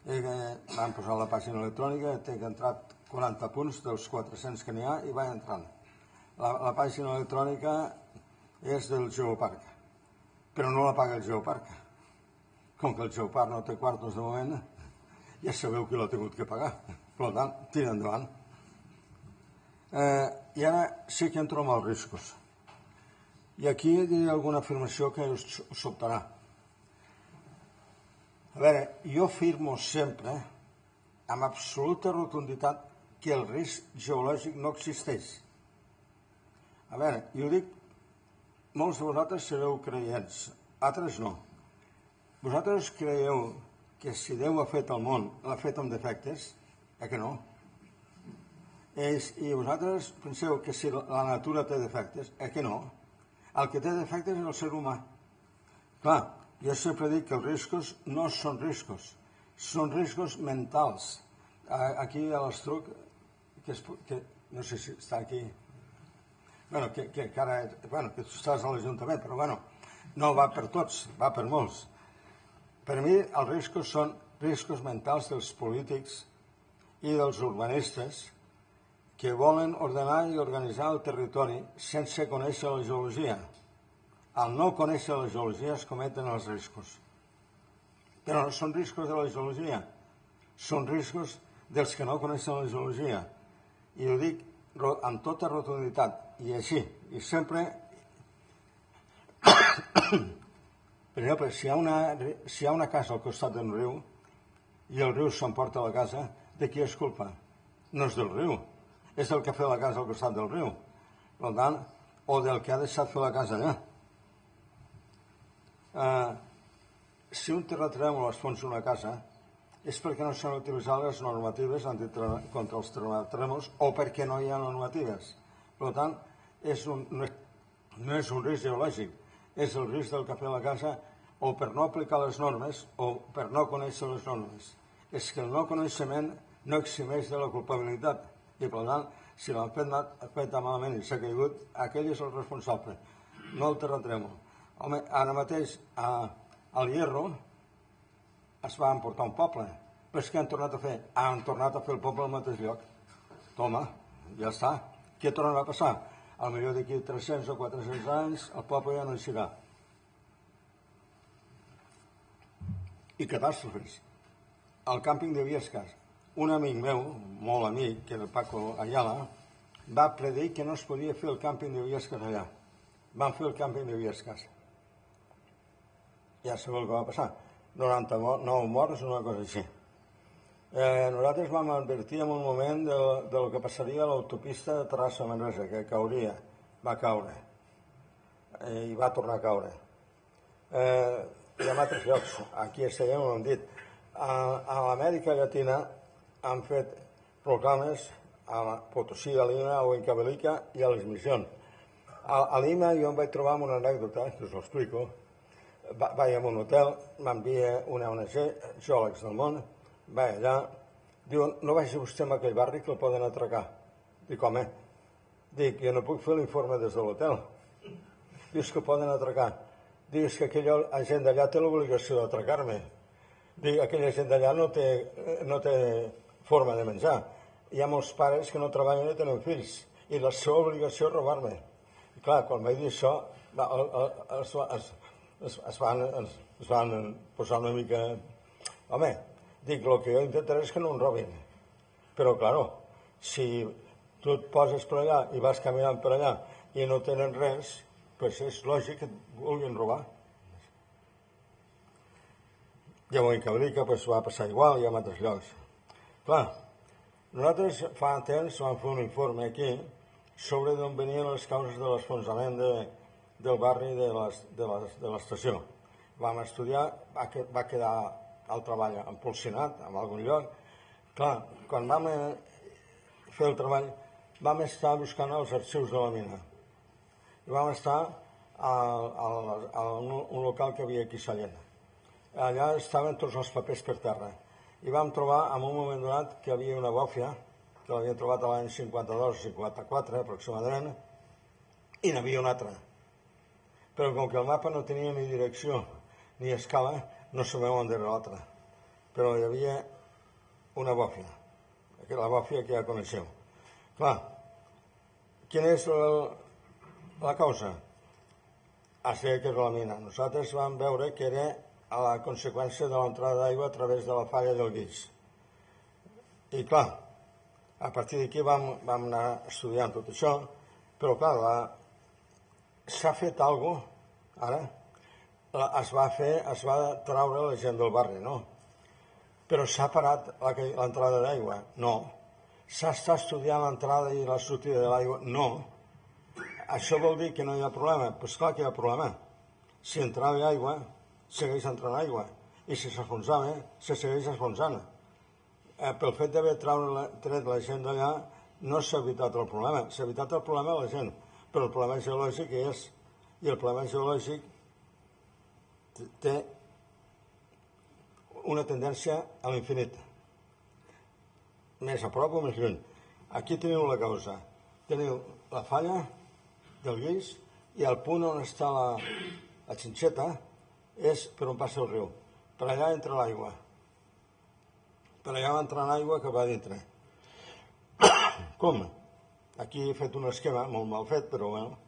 Vam posar la pàgina electrònica, he entrat 40 punts dels 400 que n'hi ha i vaig entrant. La pàgina electrònica és del Geoparc, però no la paga el Geoparc. Com que el Geoparc no té quartos de moment, ja sabeu qui l'ha tingut que pagar. Per tant, tira endavant. I ara sí que entro amb els riscos. I aquí diré alguna afirmació que us sobtarà. A veure, jo afirmo sempre, amb absoluta rotunditat, que el risc geològic no existeix. A veure, jo dic, molts de vosaltres sereu creients, altres no. Vosaltres creieu que si Déu ha fet el món, l'ha fet amb defectes? Que no? I vosaltres penseu que si la natura té defectes? Que no? El que té defectes és el ser humà. Clar, jo sempre dic que els riscos no són riscos, són riscos mentals. Aquí a l'Estruc, que no sé si està aquí, que tu estàs a l'Ajuntament, però no va per tots, va per molts. Per mi els riscos són riscos mentals dels polítics i dels urbanistes que volen ordenar i organitzar el territori sense conèixer la geologia. Al no conèixer la geologia es cometen els riscos. Però no són riscos de la geologia, són riscos dels que no coneixen la geologia. I ho dic amb tota rotunditat, i així, i sempre... Per exemple, si hi ha una casa al costat d'un riu i el riu s'emporta la casa, de qui és culpa? No és del riu, és del que ha fet la casa al costat del riu. Per tant, o del que ha deixat fer la casa allà. Si un terratrèmol es fonsa una casa és perquè no s'han utilitzat les normatives contra els terratrèmols o perquè no hi ha normatives. Per tant, no és un risc geològic, és el risc del que ha fet la casa o per no aplicar les normes o per no conèixer les normes. És que el no coneixement no eximeix de la culpabilitat i per tant, si l'han fet malament i s'ha caigut, aquell és el responsable, no el terratrèmol. Home, ara mateix al Hierro es va emportar un poble, però és que han tornat a fer? Han tornat a fer el poble al mateix lloc. Toma, ja està. Què tornarà a passar? Al millor d'aquí 300 o 400 anys el poble ja no hi serà. I catàstrofes. Al càmping de Viescas, un amic meu, molt amic, que era el Paco Ayala, va predir que no es podia fer el càmping de Viescas allà. Van fer el càmping de Viescas. Ja sabeu el que va passar. 99 morts o una cosa així. Nosaltres vam advertir en un moment del que passaria a l'autopista de Terrassa-Manresa, que cauria, va caure, i va tornar a caure. Hi ha altres llocs, aquí a Sallent ho hem dit. A l'Amèrica Llatina han fet proclames a Potosí, a Lima, o en Cabelica i a les Missions. A Lima jo em vaig trobar amb una anècdota, que us ho explico. Vaig a un hotel, m'envia una ONG, Geòlegs del Món, vaig allà, diuen, no vagi vostè a aquell barri que el poden atracar. Dic, home, dic, jo no puc fer l'informe des de l'hotel. Dius que poden atracar. Dius que aquella gent d'allà té l'obligació d'atracar-me. Dic, aquella gent d'allà no té forma de menjar. Hi ha molts pares que no treballen i tenen fills, i la seva obligació és robar-me. I clar, quan vaig dir això, es van posar una mica... Home, dic, el que jo intentaré és que no em robin. Però, claro, si tu et poses per allà i vas caminant per allà i no tenen res, doncs és lògic que et vulguin robar. I a Montcabelica va passar igual i a altres llocs. Clar, nosaltres fa temps vam fer un informe aquí sobre d'on venien les causes de l'esfonsament del barri de l'estació. Vam estudiar, va quedar el treball empolsinat en algun lloc. Clar, quan vam fer el treball vam estar buscant els arxius de la mina. I vam estar a un local que havia aquí a Sallent. Allà estaven tots els papers per terra. I vam trobar en un moment donat que hi havia una bòfia, que l'havien trobat a l'any 52-54 aproximadament, i n'hi havia una altra. Però com que el mapa no tenia ni direcció ni escala, no sabem on era l'altra. Però hi havia una bòfia, la bòfia que ja coneixeu. Clar, quina és la causa? Es deia que era la mina. Nosaltres vam veure que era a la conseqüència de l'entrada d'aigua a través de la falla del Guix. I clar, a partir d'aquí vam anar estudiant tot això, però clar, s'ha fet alguna cosa, ara es va traure la gent del barri, no? Però s'ha parat l'entrada d'aigua? No. S'està estudiant l'entrada i la sortida de l'aigua? No. Això vol dir que no hi ha problema? Doncs clar que hi ha problema. Si entrava aigua, segueix entrant aigua, i si s'enfonsava, se segueix enfonsant. Pel fet d'haver tret la gent d'allà no s'ha evitat el problema, s'ha evitat el problema a la gent, però el problema geològic és, i el problema geològic té una tendència a l'infinit, més a prop o més lluny. Aquí teniu la causa, teniu la falla del Guix i el punt on està la xinxeta és per on passa el riu. Per allà entra l'aigua. Per allà va entrant aigua que va dintre. Com? Aquí he fet un esquema, molt mal fet, però bueno,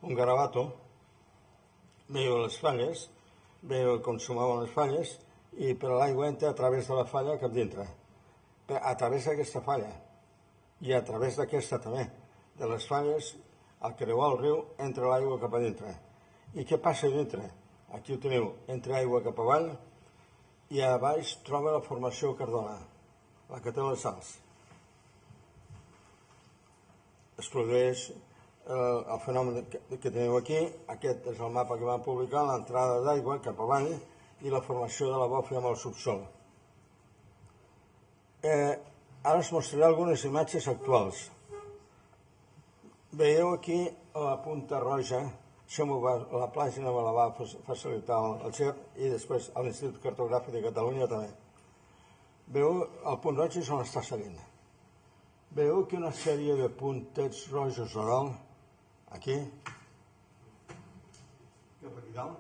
un garabato. Veieu les falles, veieu com sumaven les falles, i per l'aigua entra a través de la falla cap dintre. A través d'aquesta falla, i a través d'aquesta també, de les falles, al creuar el riu, entra l'aigua cap a dintre. I què passa dintre? Aquí ho teniu, entra aigua cap avall i a baix troba la formació Cardona, la que té les sals. Es produeix el fenomen que teniu aquí, aquest és el mapa que vam publicar, l'entrada d'aigua cap avall i la formació de la bòfia amb el subsol. Ara us mostraré algunes imatges actuals. Veieu aquí la punta roja, la pàgina me la va facilitar el XEP i després a l'Institut Cartogràfic de Catalunya també. Veieu el punt roig és on està Sallent. Veieu que una sèrie de puntets rojos a dalt, aquí, cap aquí dalt,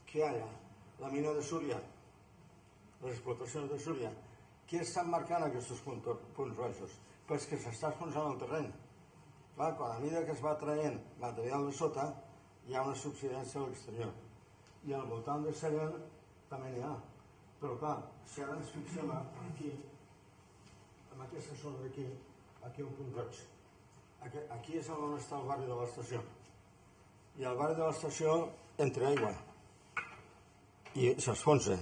què hi ha allà? La mina de Súria, les explotacions de Súria. Què estan marcant aquests punts rojos? Pues que s'està enfonsant el terreny. Clar, quan a mesura que es va traient material de sota, hi ha una subsidència a l'exterior. I al voltant de Sallent també n'hi ha. Però clar, si ara ens fixem aquí, en aquesta zona d'aquí, aquí un punt roig. Aquí és on està el barri de l'estació. I al barri de l'estació entra aigua i s'esfonsa.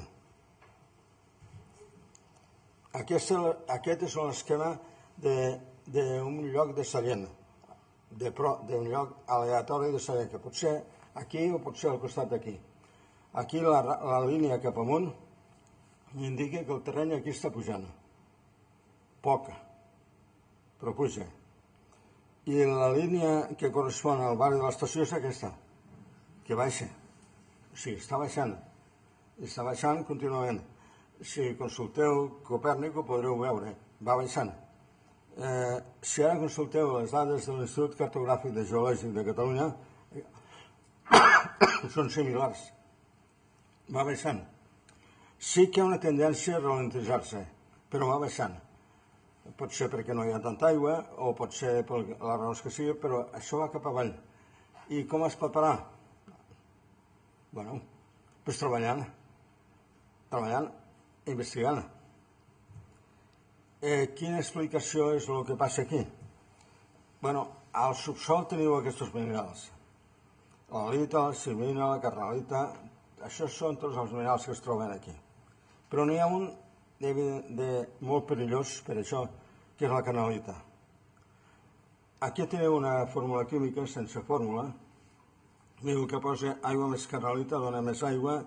Aquest és l'esquema d'un lloc de Sallent, d'un lloc aleatori de Sallent, que pot ser aquí o pot ser al costat d'aquí. Aquí la línia cap amunt m'indica que el terreny aquí està pujant. Poca, però puja. I la línia que correspon al barri de l'estació és aquesta, que baixa. O sigui, està baixant. Està baixant contínuament. Si consulteu Copèrnic ho podreu veure. Va baixant. Si ara consulteu les dades de l'Institut Cartogràfic i Geològic de Catalunya, són similars. Va baixant. Sí que hi ha una tendència a ralentitzar-se, però va baixant. Pot ser perquè no hi ha tanta aigua o pot ser per les raons que sigui, però això va cap avall. I com es pot parar? Bueno, doncs treballant, investigant. Quina explicació és el que passa aquí? Bueno, al subsol teniu aquests minerals. La lalita, la silvina, la carnalita, això són tots els minerals que es troben aquí. Però n'hi ha un molt perillós per això, que és la carnalita. Aquí teniu una fórmula química sense fórmula. Diu que posa aigua més carnalita, dona més aigua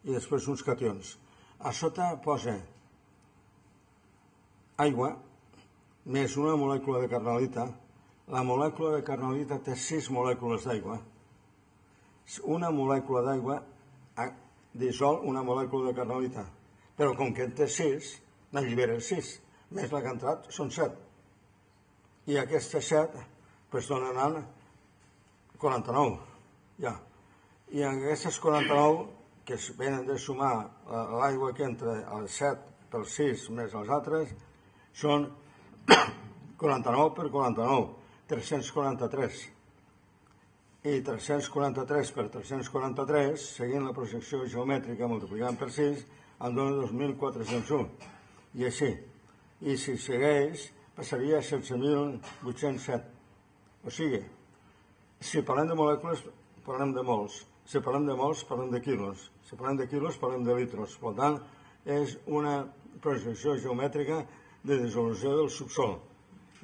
i després uns cations. A sota posa aigua més una molècula de carnalita. La molècula de carnalita té 6 molècules d'aigua. Una molècula d'aigua dissol una molècula de carnalita. Però com que en té 6, n'allibera 6. Més la que ha entrat són 7. I aquestes 7 doncs donaran 49. Ja. I aquestes 49, que es venen de sumar l'aigua que entra a les 7 per 6 més els altres, són 49 per 49, 343. I 343 per 343, seguint la projecció geomètrica multiplicant per 6, en dona 2.401. I així. I si segueix, passaria a 16.807. O sigui, si parlem de molècules, parlem de mols. Si parlem de mols, parlem de quilos. Si parlem de quilos, parlem de litros. Per tant, és una projecció geomètrica de dissolució del subsol.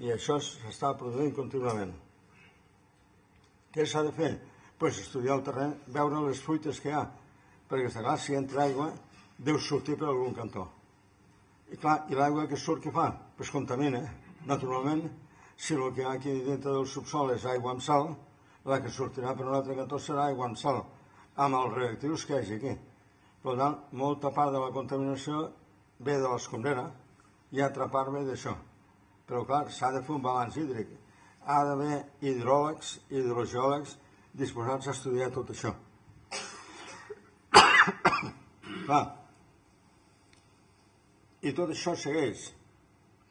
I això s'està produint contínuament. Què s'ha de fer? Doncs estudiar el terreny, veure les fuites que hi ha. Perquè, està clar, si entra aigua, deu sortir per algun cantó. I clar, i l'aigua que surt què fa? Doncs contamina. Naturalment, si el que hi ha aquí dintre del subsol és aigua amb sal, la que sortirà per un altre cantó serà aigua amb sal, amb els reactius que hi hagi aquí. Per tant, molta part de la contaminació ve de l'escombrera i altra part ve d'això. Però clar, s'ha de fer un balanç hídric. Ha d'haver hidròlegs, hidrogeòlegs disposats a estudiar tot això. Clar, i tot això segueix.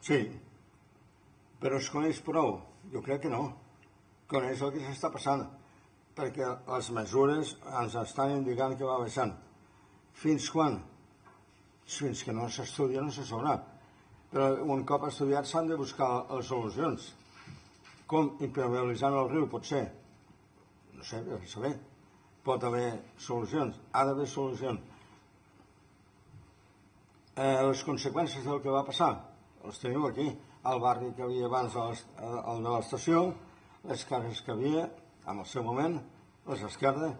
Sí, però es coneix prou? Jo crec que no. Coneix el que s'està passant, perquè les mesures ens estan indicant que va baixant. Fins quan? Fins que no s'estudia no se sabrà. Però un cop estudiat s'han de buscar les solucions. Com impermeabilitzant el riu pot ser? No sé, per saber. Pot haver solucions, ha d'haver solucions. Les conseqüències del que va passar les teniu aquí. El barri que havia abans el de l'estació, les cases que havia, en el seu moment, les esquerdes.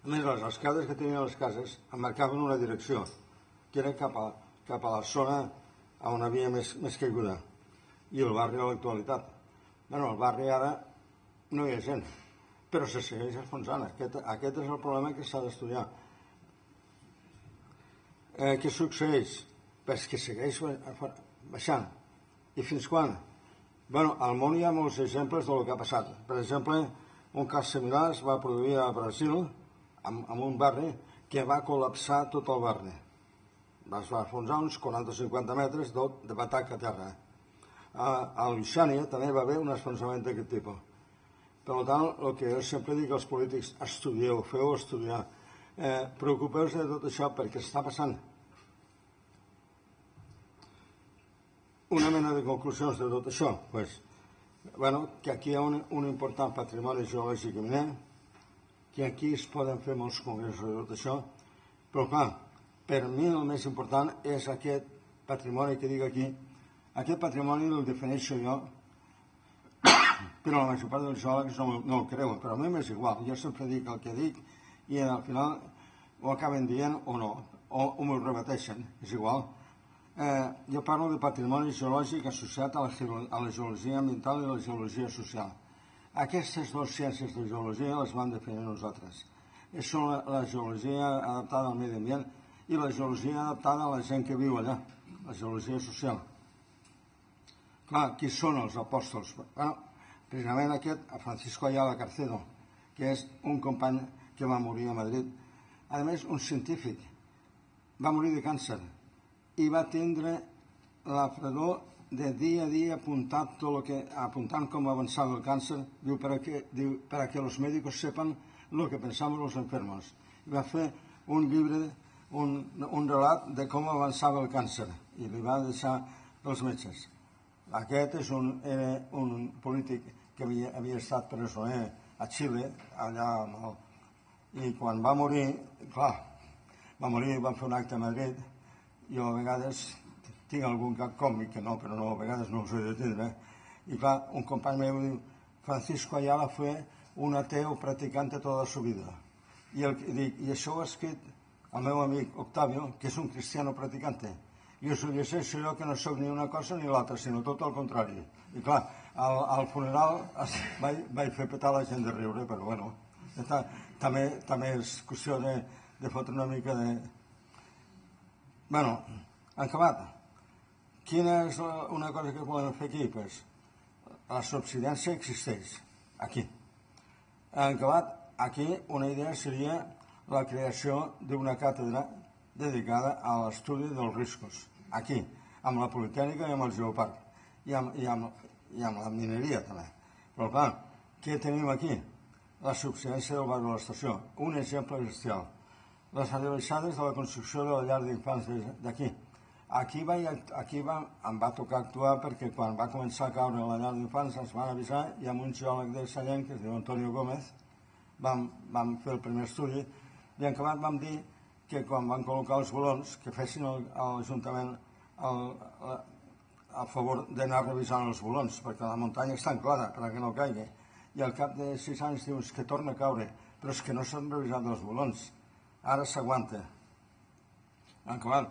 A més, les esquerdes que tenien les cases marcaven una direcció, que era cap a la zona on havia més caiguda. I el barri a l'actualitat. Bueno, el barri ara no hi ha gent, però se segueix enfonsant. Aquest és el problema que s'ha d'estudiar. Què succeeix? Pues que segueix baixant. I fins quan? Bueno, al món hi ha molts exemples del que ha passat. Per exemple, un cas similar es va produir a Brasil, en un barri que va col·lapsar tot el barri. Es va enfonsar uns 40 o 50 metres de batac a terra. A Luisiana també va haver un enfonsament d'aquest tipus. Per tant, el que jo sempre dic als polítics, estudieu, feu estudiar. Preocupeu-vos de tot això perquè està passant. Una mena de conclusions de tot això, que aquí hi ha un important patrimoni geològic i miner, que aquí es poden fer molts congressos de tot això, però clar, per mi el més important és aquest patrimoni que dic aquí, aquest patrimoni el defineixo jo, però la major part dels geòlegs no el creuen, però a mi m'és igual, jo sempre dic el que dic i al final ho acaben dient o no, o m'ho repeteixen, és igual. Jo parlo de patrimoni geològic associat a la geologia ambiental i la geologia social. Aquestes dues ciències de geologia les vam definir nosaltres. Són la geologia adaptada al medi ambient i la geologia adaptada a la gent que viu allà, la geologia social. Clar, qui són els apòstols? Precisament aquest, Francisco Ayala Carcedo, que és un company que va morir a Madrid. A més, un científic. Va morir de càncer i va tindre la fredor de dia a dia apuntant com avançava el càncer, para que los médicos sepan lo que pensamos los enfermos. I va fer un llibre, un relat de com avançava el càncer i li va deixar els metges. Aquest era un polític que havia estat presoner a Xile, allà i quan va morir, clar, va fer un acte a Madrid. Jo a vegades tinc algun cap còmic que no, però no, a vegades no us he de tindre. I clar, un company meu diu, Francisco Ayala fue un ateo practicante toda su vida. I això ho ha escrit el meu amic Octavio, que és un cristiano practicante. I us ho llegeixo jo, que no soc ni una cosa ni l'altra, sinó tot el contrari. I clar, al funeral vaig fer petar la gent de riure, però bueno, també és qüestió de fotre una mica de... Bueno, en acabat, quina és una cosa que volem fer aquí? Pues, la subsidència existeix, aquí. En acabat, aquí una idea seria la creació d'una càtedra dedicada a l'estudi dels riscos, aquí, amb la Politècnica i amb el Geoparc, i amb la mineria també. Però clar, què tenim aquí? La subsidència del barri de l'estació, un exemple bestial. Les arrebossades de la construcció de la llar d'infants d'aquí. Aquí em va tocar actuar perquè quan va començar a caure la llar d'infants ens van avisar i amb un geòleg de Sallent, que es diu Antonio Gómez, vam fer el primer estudi i en acabat vam dir que quan van col·locar els bolons que fessin l'Ajuntament a favor d'anar revisant els bolons, perquè la muntanya està anclada perquè no caigui. I al cap de 6 anys dius que torna a caure, però és que no s'han revisat els bolons. Ara s'aguanta. En acabat,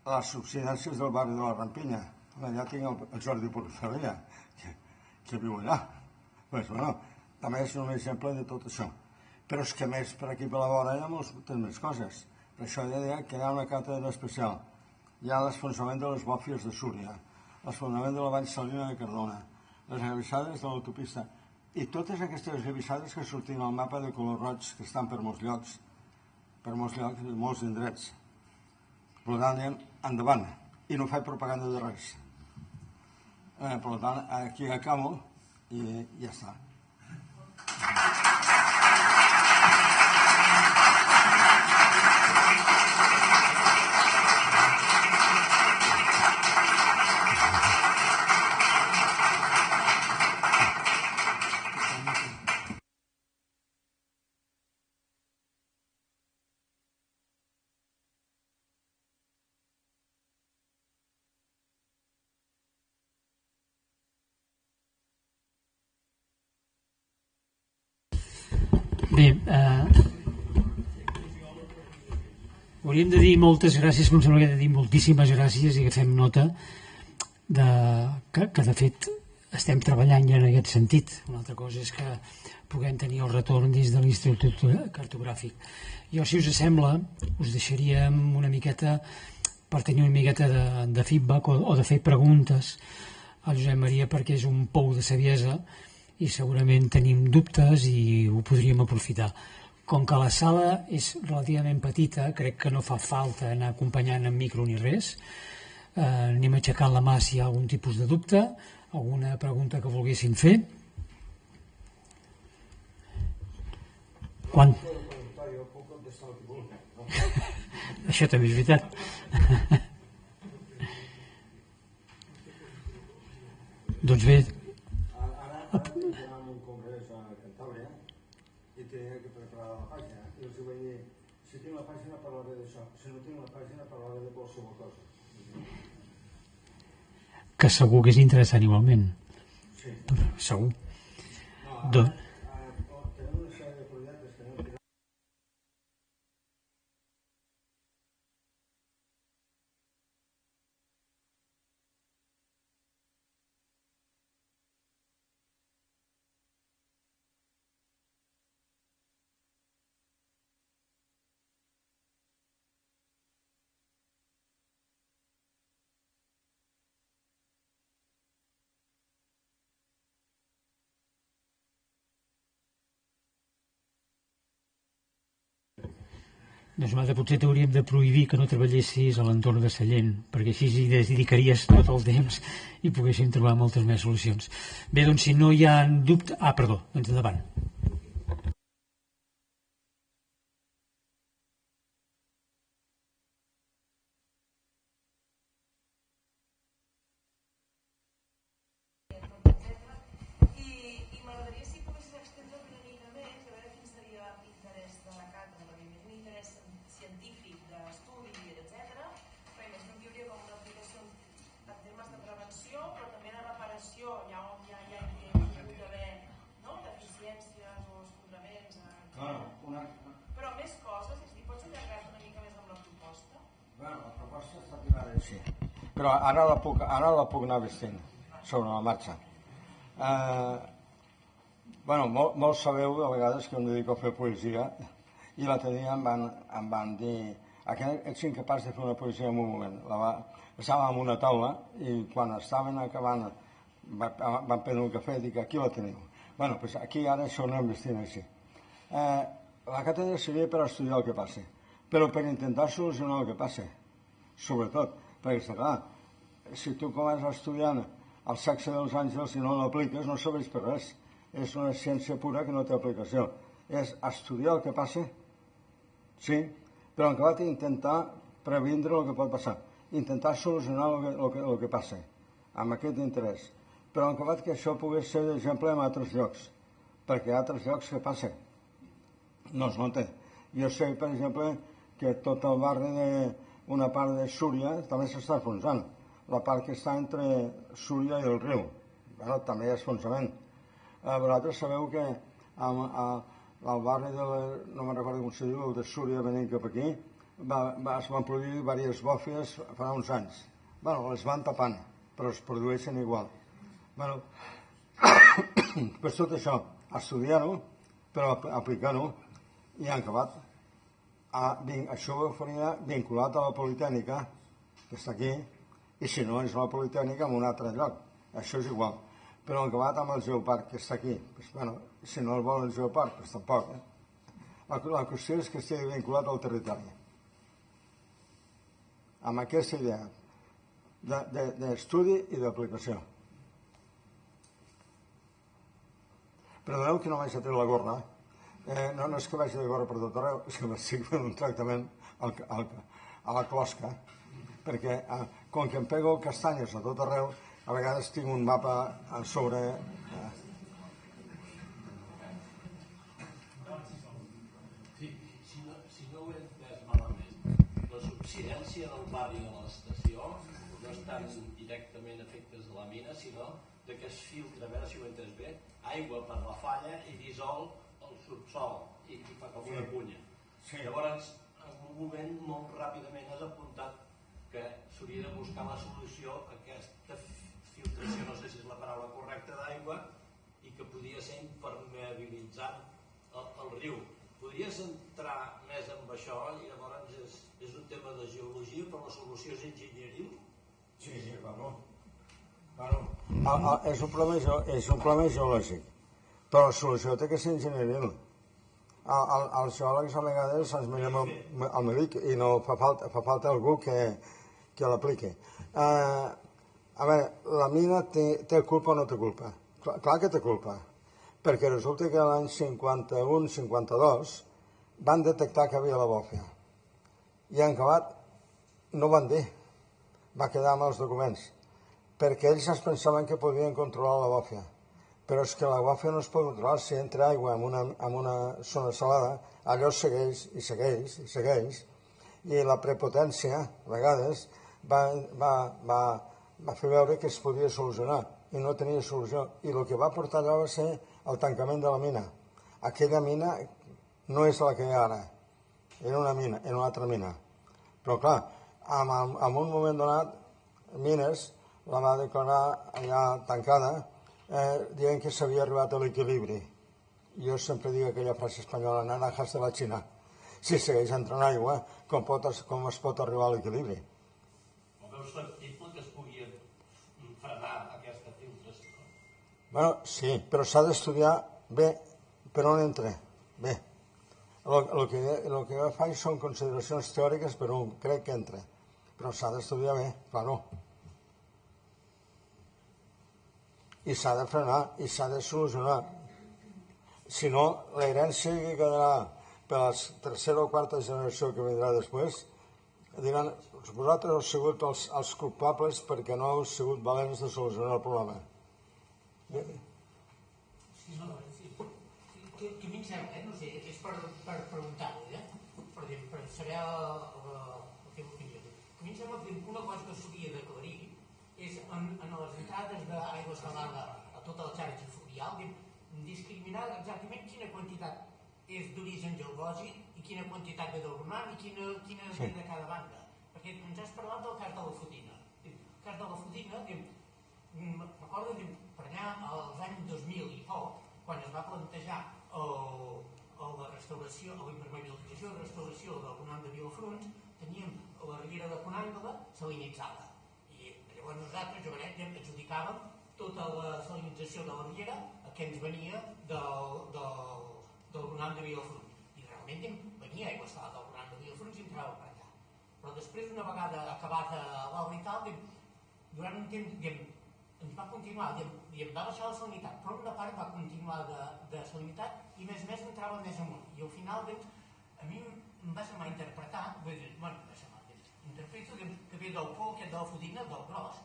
les subsidències del barri de la Rampinya. Allà tinc el Jordi Porferia, que viu allà. Pues, bueno, també és un exemple de tot això. Però és que més per aquí per la vora hi ha moltes més coses. Per això deia que hi ha una càtedra especial. Hi ha l'esfonsament de les bòfies de Súria, l'esfonsament de la vall Salina de Cardona, les revisades de l'autopista, i totes aquestes revisades que surtin al mapa de color roig, que estan per molts llocs, i molts indrets. Per tant, endavant, i no faig propaganda de res. Per tant, aquí acabo i ja està. Bé, hauríem de dir moltes gràcies, em sembla que hem de dir moltíssimes gràcies i que fem nota que de fet estem treballant ja en aquest sentit. Una altra cosa és que puguem tenir el retorn des de l'Institut Cartogràfic. Jo, si us sembla, us deixaríem una miqueta per tenir una miqueta de feedback o de fer preguntes al Josep Maria, perquè és un pou de saviesa i segurament tenim dubtes i ho podríem aprofitar. Com que la sala és relativament petita, crec que no fa falta anar acompanyant en micro ni res. Anem aixecant la mà si hi ha algun tipus de dubte, alguna pregunta que volguessin fer. Quan... Això també és veritat. Doncs bé, un congrés a Cantàbria i tenia que preparar la pàgina i els vaig dir, si tinc la pàgina parlaré d'això, si no tinc la pàgina parlaré de qualsevol cosa. que segur que és interessant igualment. Segur. Doncs, Marta, potser t'hauríem de prohibir que no treballessis a l'entorn de Sallent, perquè així hi dedicaries tot el temps i poguéssim trobar moltes més solucions. Bé, doncs, si no hi ha dubte... Perdó, doncs endavant. Però ara la puc anar vestint sobre la marxa. Molts sabeu a vegades que em dedico a fer poesia i l'altre dia em van dir ets incapaç de fer una poesia en un moment. Estàvem en una taula i quan estaven acabant van prendre un cafè i dic, aquí la teniu. Doncs aquí ara això anem vestint així. La càtedra seria per estudiar el que passa, però per intentar solucionar el que passa, sobretot. Perquè està clar, si tu comences estudiant el sexe dels àngels i no l'apliques, no serveix per res. És una ciència pura que no té aplicació. És estudiar el que passa, sí, però en acabat intentar previndre el que pot passar, intentar solucionar el que passa, amb aquest interès. Però en acabat que això pogués ser d'exemple en altres llocs, perquè hi ha altres llocs que passa. No es nota. Jo sé, per exemple, que tot el barri una part de Súria també s'està enfonsant. La part que està entre Súria i el riu. També hi ha esfonsament. Vosaltres sabeu que al barri no me'n recordo com se diu, de Súria venint cap aquí, es van produir diverses bòfies fa uns anys. Les van tapant, però es produeixen igual. Per tot això, estudiar-ho, però aplicar-ho, i han acabat. Això ho faria vinculat a la Politècnica, que està aquí, i si no és la Politècnica en un altre lloc. Això és igual. Però acabat amb el Geoparc, que està aquí. Si no el vol el Geoparc, doncs tampoc. La qüestió és que estigui vinculat al territori. Amb aquesta idea d'estudi i d'aplicació. Perdoneu que no m'hagi tret la gorra. No és que vagi de gorra per tot arreu, és que m'estic fent un tractament a la closca, perquè com que em pego castanyes a tot arreu, a vegades tinc un mapa a sobre... Si no ho he entès malament, la subsidència del barri a l'estació no estan directament efectes de la mina, sinó que es filtra, a veure si ho he entès bé, aigua per la falla i dissol el subsol i fa com una cunya. Llavors, en un moment molt ràpidament has apuntat que s'hauria de buscar la solució a aquesta filtració, no sé si és la paraula correcta, d'aigua, i que podia ser impermeabilitzant el riu. Podries entrar més en això? I llavors és un tema de geologia, però la solució és enginyeria? Sí, és un problema geològic, però la solució té que ser enginyeria. Els geòlegs a vegades ens mirem al medic i no fa falta algú que l'apliqui. A veure, la mina té culpa o no té culpa? Clar que té culpa, perquè resulta que l'any 51-52 van detectar que havia la bòfia i en acabat no van dir, va quedar amb els documents, perquè ells es pensaven que podien controlar la bòfia, però és que la bòfia no es pot controlar. Si entra aigua en una zona salada, allò segueix i segueix i segueix, i la prepotència a vegades va va fer veure que es podia solucionar i no tenia solució. I el que va portar allò va ser el tancament de la mina. Aquella mina no és la que hi ha ara. Era una mina, era una altra mina. Però clar, en un moment donat, Mines la va declarar allà tancada, dient que s'havia arribat a l'equilibri. Jo sempre dic aquella frase espanyola, naranjas de la Xina. Si segueix entrant aigua, com es pot arribar a l'equilibri? O veus factible que es pugui frenar aquesta filtració? Bueno, sí, però s'ha d'estudiar bé per on entra. Bé. El que jo faig són consideracions teòriques per on crec que entra. Però s'ha d'estudiar bé, claro. I s'ha de frenar, i s'ha de solucionar. Si no, l'herència que quedarà per la tercera o quarta generació que vindrà després, diran, vosaltres heu sigut els culpables perquè no heu sigut valents de solucionar el problema. Sí, que a mi em sembla, no sé, és per preguntar-ho, per saber la teva opinió. Que a mi em sembla que una cosa que s'hauria d'aclarir és en les entrades d'aigua salada a tota la xarxa fluvial, discriminar exactament quina quantitat és d'origen geològic i quina quantitat ve del Roman i quina ve de cada banda. Perquè ens has parlat del cas de la Fotina. El cas de la Fotina, m'acordo per allà als anys 2000 i poc, quan es va plantejar la restauració, la impermeabilització i restauració del Conam de Vilafruns, teníem la riera de Conàngela salinitzada. I llavors nosaltres, jo crec, adjudicàvem tota la salinització de la riera que ens venia del Conam de Vilafruns. I realment venia aigua salada del Conam de Vilafruns i entrava per allà. Però després, una vegada acabat l'obra i tal, durant un temps ens va continuar, i va baixar la salinitat, però una part va continuar de salinitat i més entrava més amunt. I al final, a mi em va semblar interpretar, interpreto que ve del pou aquest de la Fotina, del gros,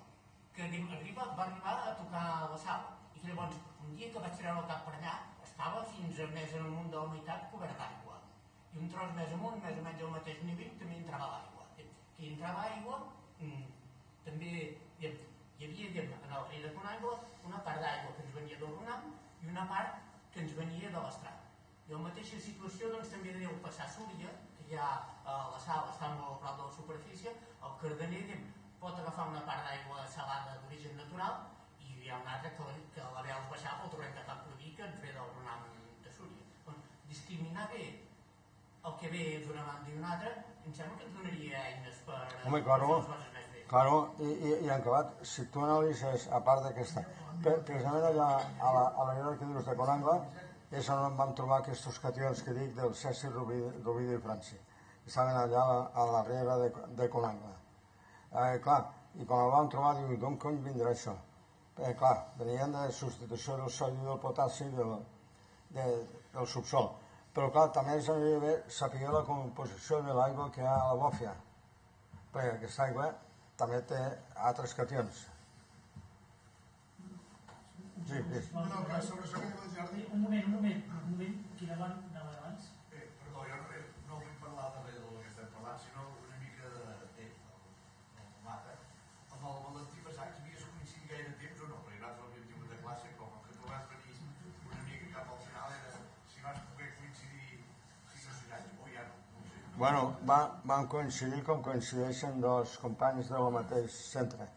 que va arribar a tocar la sal. I que llavors, un dia que vaig treure el cap per allà, estava fins a més amunt de la meitat cobert d'aigua. I un tros més amunt, més o menys al mateix nivell, també entrava l'aigua. Que hi entrava aigua, també hi havia en la riera de Conàngela una part d'aigua que ens venia del Ronam i una part que ens venia de l'Estrat. I la mateixa situació també deu passar a Súria, que ja la sal està molt a prop de la superfície, el Cardener pot agafar una part d'aigua salada d'origen natural i hi ha una altra que la veus baixar pel torrent de Can Prodí que ens ve del Ronam de Súria. Discriminar bé el que ve d'una banda i una altra, em sembla que ens donaria eines per fer les coses més bé. Claro, i en acabat, si tu analitzes, a part d'aquesta, precisament allà a la riera que dius de Conàngela, és on vam trobar aquests cations que dic del Cèsar, Rovira i Franci. Estaven allà a la riera de Conàngela. Clar, i quan el vam trobar, diu, d'on cony vindrà això? Clar, venien de substitució del sodi i del potassi del subsol. Però clar, també ens hauria de saber la composició de l'aigua que hi ha a la bòfia, perquè aquesta aigua també té altres cations. Sí, sí. No, clar, sobre això que diu el Jordi... Un moment, qui anava abans? Perdó, jo no vull parlar darrere del que estem parlant, sinó una mica de temps, el mata. Amb el Valentí Passats havies coincidit gaire temps o no? Perquè nosaltres l'havíem tingut de classe, com que tu vas venir una mica cap al final, era si vas poder coincidir 6 o 6 anys o ja no. Bueno, van coincidir com coincideixen dos companys del mateix centre.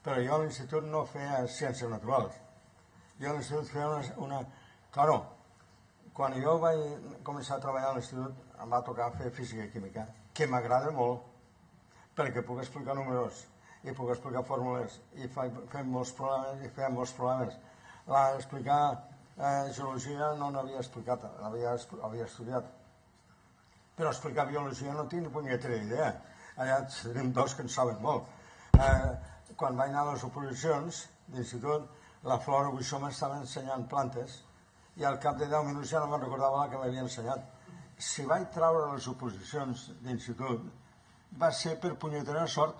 Però jo a l'institut no feia ciències naturals. Jo a l'institut feia una... Claro, quan jo vaig començar a treballar a l'institut em va tocar fer física i química, que m'agrada molt, perquè puc explicar números i puc explicar fórmules i fem molts problemes. Explicar geologia no n'havia explicat, havia estudiat. Però explicar biologia no tinc ni punyetera idea. Allà tenim dos que en saben molt. Quan vaig anar a les oposicions d'institut, la Flora Buixó m'estava ensenyant plantes i al cap de 10 minuts ja no me'n recordava la que m'havia ensenyat. Si vaig treure les oposicions d'institut va ser per punyetera sort.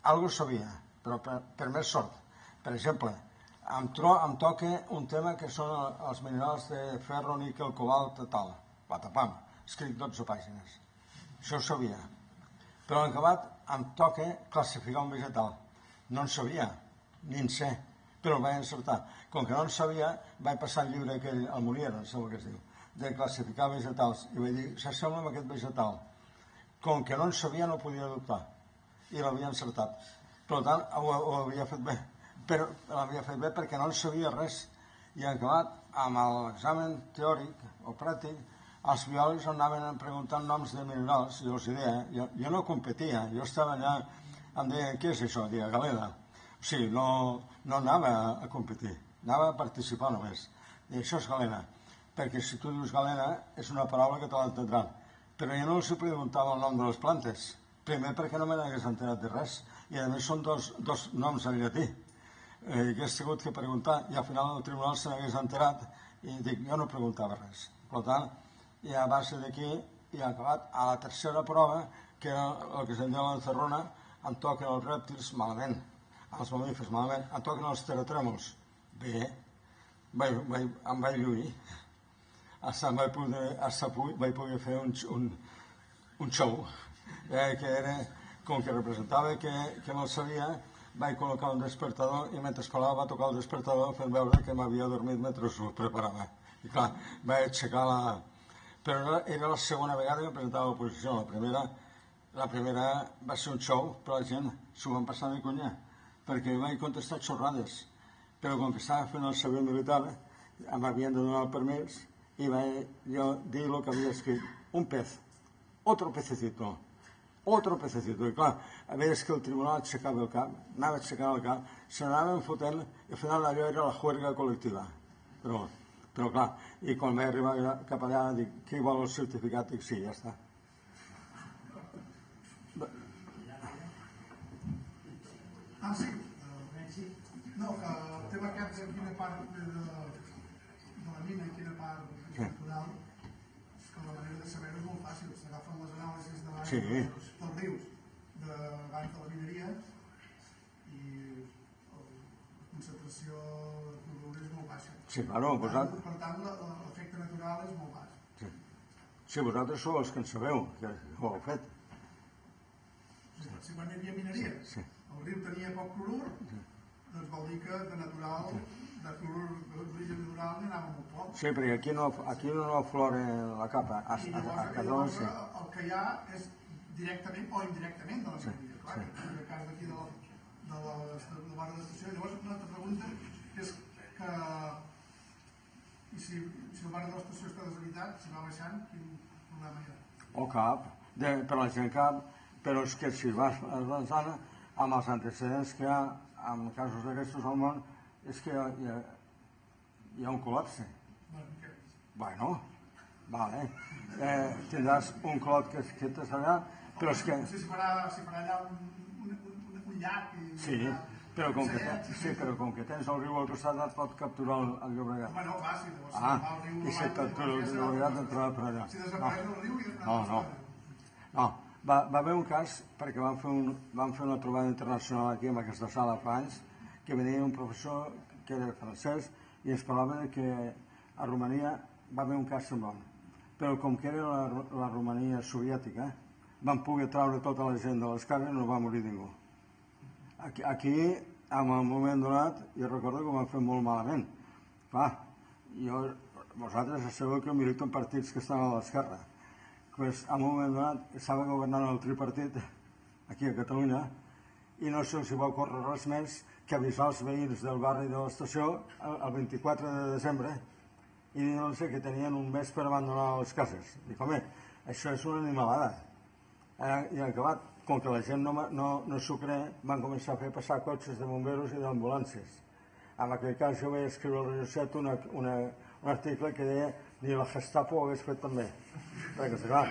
Algo sabia, però per més sort. Per exemple, em toca un tema que són els minerals de ferro, níquel, cobalt, tal. Patapam. Escric 12 pàgines. Això ho sabia. Però en acabat em toca classificar un vegetal. No en sabia, ni en sé, però el vaig encertar. Com que no en sabia, vaig passar el llibre aquell al Molière, em sembla que es diu, de classificar vegetals, i vaig dir, s'assembla amb aquest vegetal. Com que no en sabia, no podia dubtar, i l'havia encertat. Per tant, ho havia fet bé, però l'havia fet bé perquè no en sabia res. I acabat amb l'examen teòric o pràctic, els biòlegs anaven preguntant noms de minerals, jo els deia, jo no competia, jo estava allà, em deien, què és això? Deia, galena. O sigui, no anava a competir, anava a participar només. I això és galena, perquè si tu dius galena és una paraula que te l'entendran. Però jo no els preguntava el nom de les plantes, primer perquè no me n'hagués enterat de res, i a més són dos noms en llatí. Hagués hagut que preguntar, i al final el tribunal se n'hagués enterat, i dic, jo no preguntava res. Per tant, i a base d'aquí, i acabat a la tercera prova, que era el que se'n diu la encerrona, em toquen els rèptils malament, els mamífers malament, em toquen els terratrèmols. Bé, em vaig lluir. Vaig poder fer un show, que era, com que representava que no el sabia, vaig col·locar un despertador i mentre colava va tocar el despertador fent veure que m'havia dormit mentre ho preparava. I clar, vaig aixecar la... Però era la segona vegada que presentava l'oposició. La primera va ser un show, però la gent s'ho van passar de conya, perquè vaig contestar xorrades. Però com que estava fent el servei militar, m'havien de donar el permís i vaig jo dir el que havia escrit. Un pez, otro pececito. I clar, a veure que el tribunal aixecava el cap, anava aixecant el cap, se n'anaven fotent, i al final allò era la juerga col·lectiva. Però clar, i quan vaig arribar cap allà, dic, qui vol el certificat? Dic, sí, ja està. Sí. No, que el tema aquest en quina part de la mina, en quina part natural, que la manera de saber-ho és molt fàcil. S'agafen les anàlisis de l'aigua dels rius abans de la mineria i la concentració de clorur és molt baixa. Sí, claro, per tant, l'efecte natural és molt baix. Sí, vosaltres sou els que en sabeu, que ho heu fet. Si quan hi havia mineria, el riu tenia poc clorur, doncs vol dir que de natural, de clorur d'origen natural n'hi anava molt poc. Sí, perquè aquí no aflora la capa. I llavors el que hi ha és directament o indirectament de la mineria. Clar, en el cas d'aquí de la barra d'estació. Llavors una altra pregunta és que si el barra de l'estació està deshabitat, si va baixant, quin problema hi ha? O cap, per la gent cap, però és que si vas avançant amb els antecedents que hi ha en casos d'aquestos al món, és que hi ha un col·lapse. Bueno, vale. Tindràs un clot que estàs allà, però és que... Si farà allà un llac i... Sí, però com que tens el riu al costat et pot capturar el Llobregat. Home, no, clar, si va el riu... I si et captura el Llobregat entrarà per allà. Si desapareix el riu i... No, va haver un cas perquè vam fer una trobada internacional aquí en aquesta sala fa anys, que venia un professor que era francès i ens parlava que a Romania va haver un cas semblant, però com que era la Romania soviètica van poder treure tota la gent de les cases i no va morir ningú. Aquí, en un moment donat, jo recordo que ho van fer molt malament. Clar, vosaltres sabeu que milito en partits que estan a l'esquerra. Pues, en un moment donat estava governant el tripartit aquí a Catalunya i no sé si va ocórrer res més que avisar els veïns del barri de l'estació el 24 de desembre i dir-los que tenien un mes per abandonar les cases. Dic, home, això és una animalada. I acabat, com que la gent no s'ho cree, van començar a fer passar cotxes de bomberos i d'ambulàncies. En aquell cas jo vaig escriure al Radio 7 un article que deia ni la Gestapo ho hagués fet també. Perquè, clar,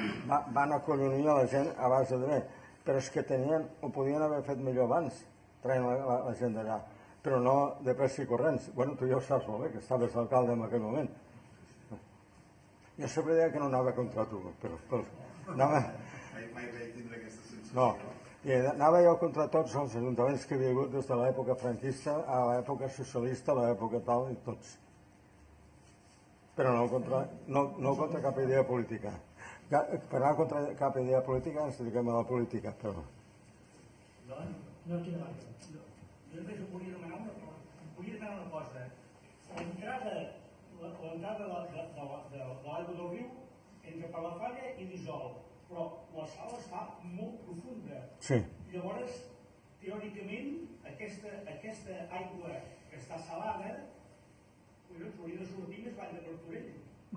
van acollonir la gent a base de bé. Però és que ho podien haver fet millor abans, traient la gent d'allà. Però no de pressa i corrents. Bueno, tu ja ho saps molt bé, que estaves alcalde en aquell moment. Jo sempre deia que no anava contra tu, però anava... Mai vaig tindre aquesta sensació. No, i anava jo contra tots els ajuntaments que havia hagut des de l'època franquista a l'època socialista, a l'època tal, i tots. Però no contra cap idea política. Per anar contra cap idea política ens dediquem a la política, però... Jo només volia demanar una cosa. L'entrada de l'aigua del riu entra per la falla i dissol, però la sala està molt profunda. Sí. Llavors, teòricament, aquesta aigua que està salada hauria de sortir més vall de Martorell.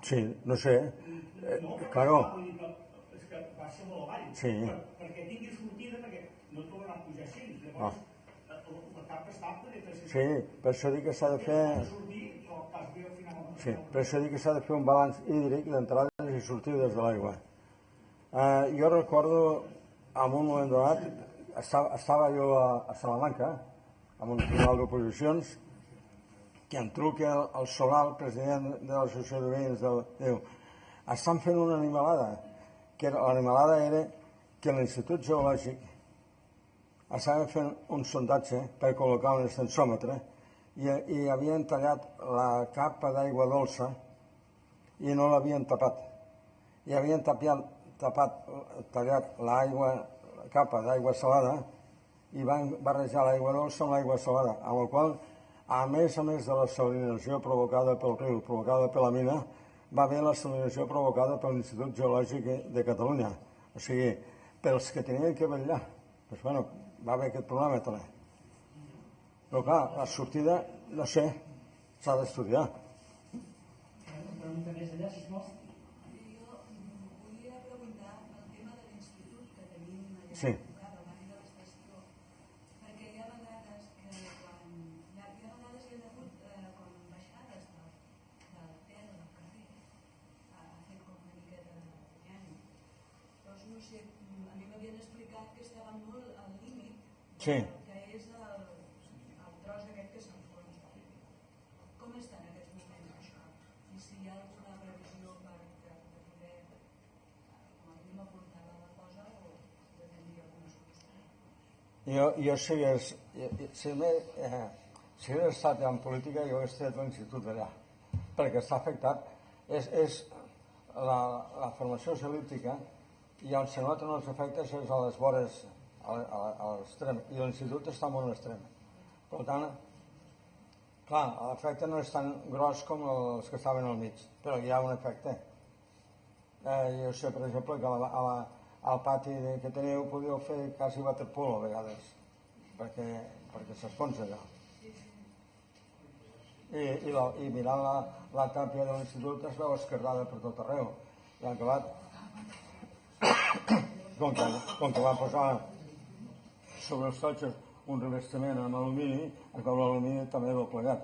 Sí, no sé. Claro. És que va ser molt avall. Sí. Perquè tingui sortida, perquè no tornarà a pujar així. Llavors, la capa està per sí, per això dic que s'ha de fer... Sí, per això dic que s'ha de fer un balanç hídric d'entrades i sortides de l'aigua. Jo recordo, en un moment donat, estava jo a Salamanca, amb un tribunal d'oposicions, que em truca el Solà, el president de l'associació de veïns, diu, estan fent una animalada, que l'animalada era que l'Institut Geològic estava fent un sondatge per col·locar un extensòmetre i havien tallat la capa d'aigua dolça i no l'havien tapat. I havien tallat la capa d'aigua salada i van barrejar l'aigua dolça amb l'aigua salada, amb la qual a més de la salinació provocada pel riu, provocada per la mina, va haver la salinació provocada per l'Institut Geològic de Catalunya. O sigui, pels que tenien que vetllar. Doncs, bueno, va haver aquest problema també. Però clar, la sortida, no sé, s'ha d'estudiar. Una pregunta més allà, sisplau. Jo volia preguntar el tema de l'institut que tenim allà. Sí. A mi m'havien explicat que estaven molt al límit, Sí. que és el tros aquest que s'enfonsa. Com està en aquests moments això? I si hi ha alguna previsió per poder, com a mínim, aportar la cosa o de tenir alguna solució? Jo si hagués estat en política, jo hagués tret l'institut allà, perquè està afectat. És la formació és el·líptica i on se noten els efectes és a les vores, a l'extrem, i l'institut està molt a l'extrem. Per tant, clar, l'efecte no és tan gros com els que estaven al mig, però hi ha un efecte. Jo sé, per exemple, que al pati que teniu podíeu fer quasi waterpolo a vegades, perquè s'esponsa allò. I mirant la tàpia de l'institut es veu esquerdada per tot arreu. I han acabat, com que van posar sobre els totxos un revestiment amb alumini, l'alumini també l'ha plegat.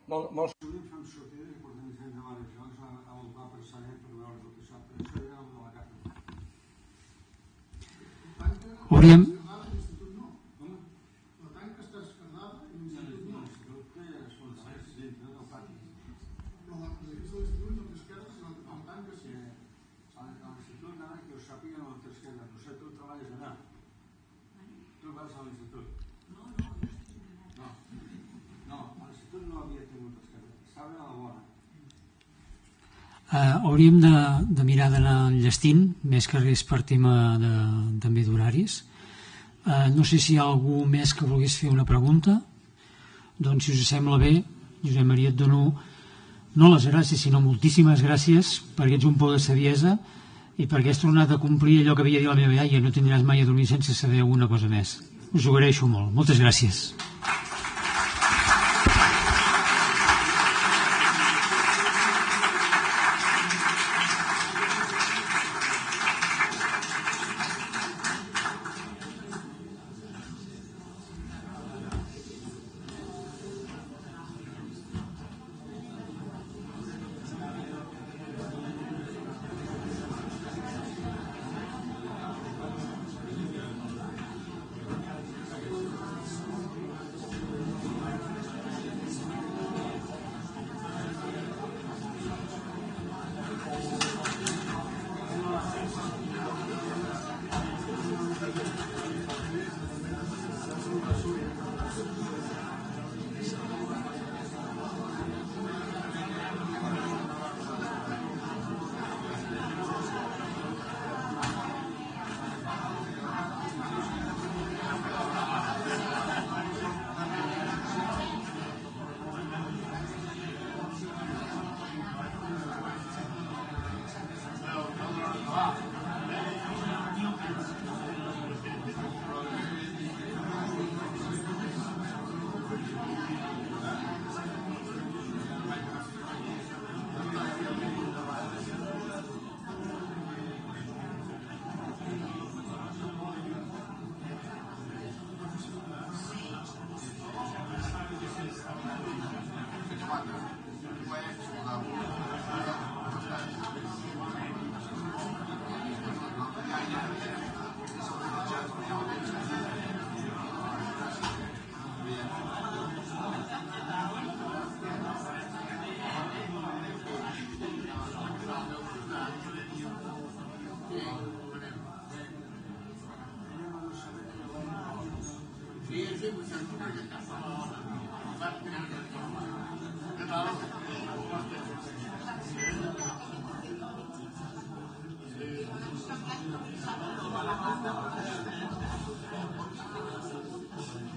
Molts estudis fan sortides i porten gent de marejocs a un pla per saber per veure el que sap, però això ja no la cata. Hauríem... L'institut no. La tanca està esquerdada i l'institut no. L'institut té esfonsaments dintre del pati. Però l'edifici de l'institut no té esquerda, sinó el tanca sí. A l'institut, ara que ho sàpiga, no té esquerda. No sé, tu treballes allà. Tu vas a l'institut. No, a l'institut no havia tingut esquerda. Estava a la vora. Hauríem de mirar d'anar enllestint, més que res per tema també d'horaris. No sé si hi ha algú més que volgués fer una pregunta. Doncs, si us sembla bé, Josep Maria, et dono no les gràcies, sinó moltíssimes gràcies, perquè ets un por de saviesa i perquè has tornat a complir allò que havia dit la meva iaia, no tindràs mai a dormir sense saber alguna cosa més. Us ho agraeixo molt. Moltes gràcies.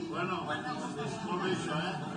Bueno, molt bé això,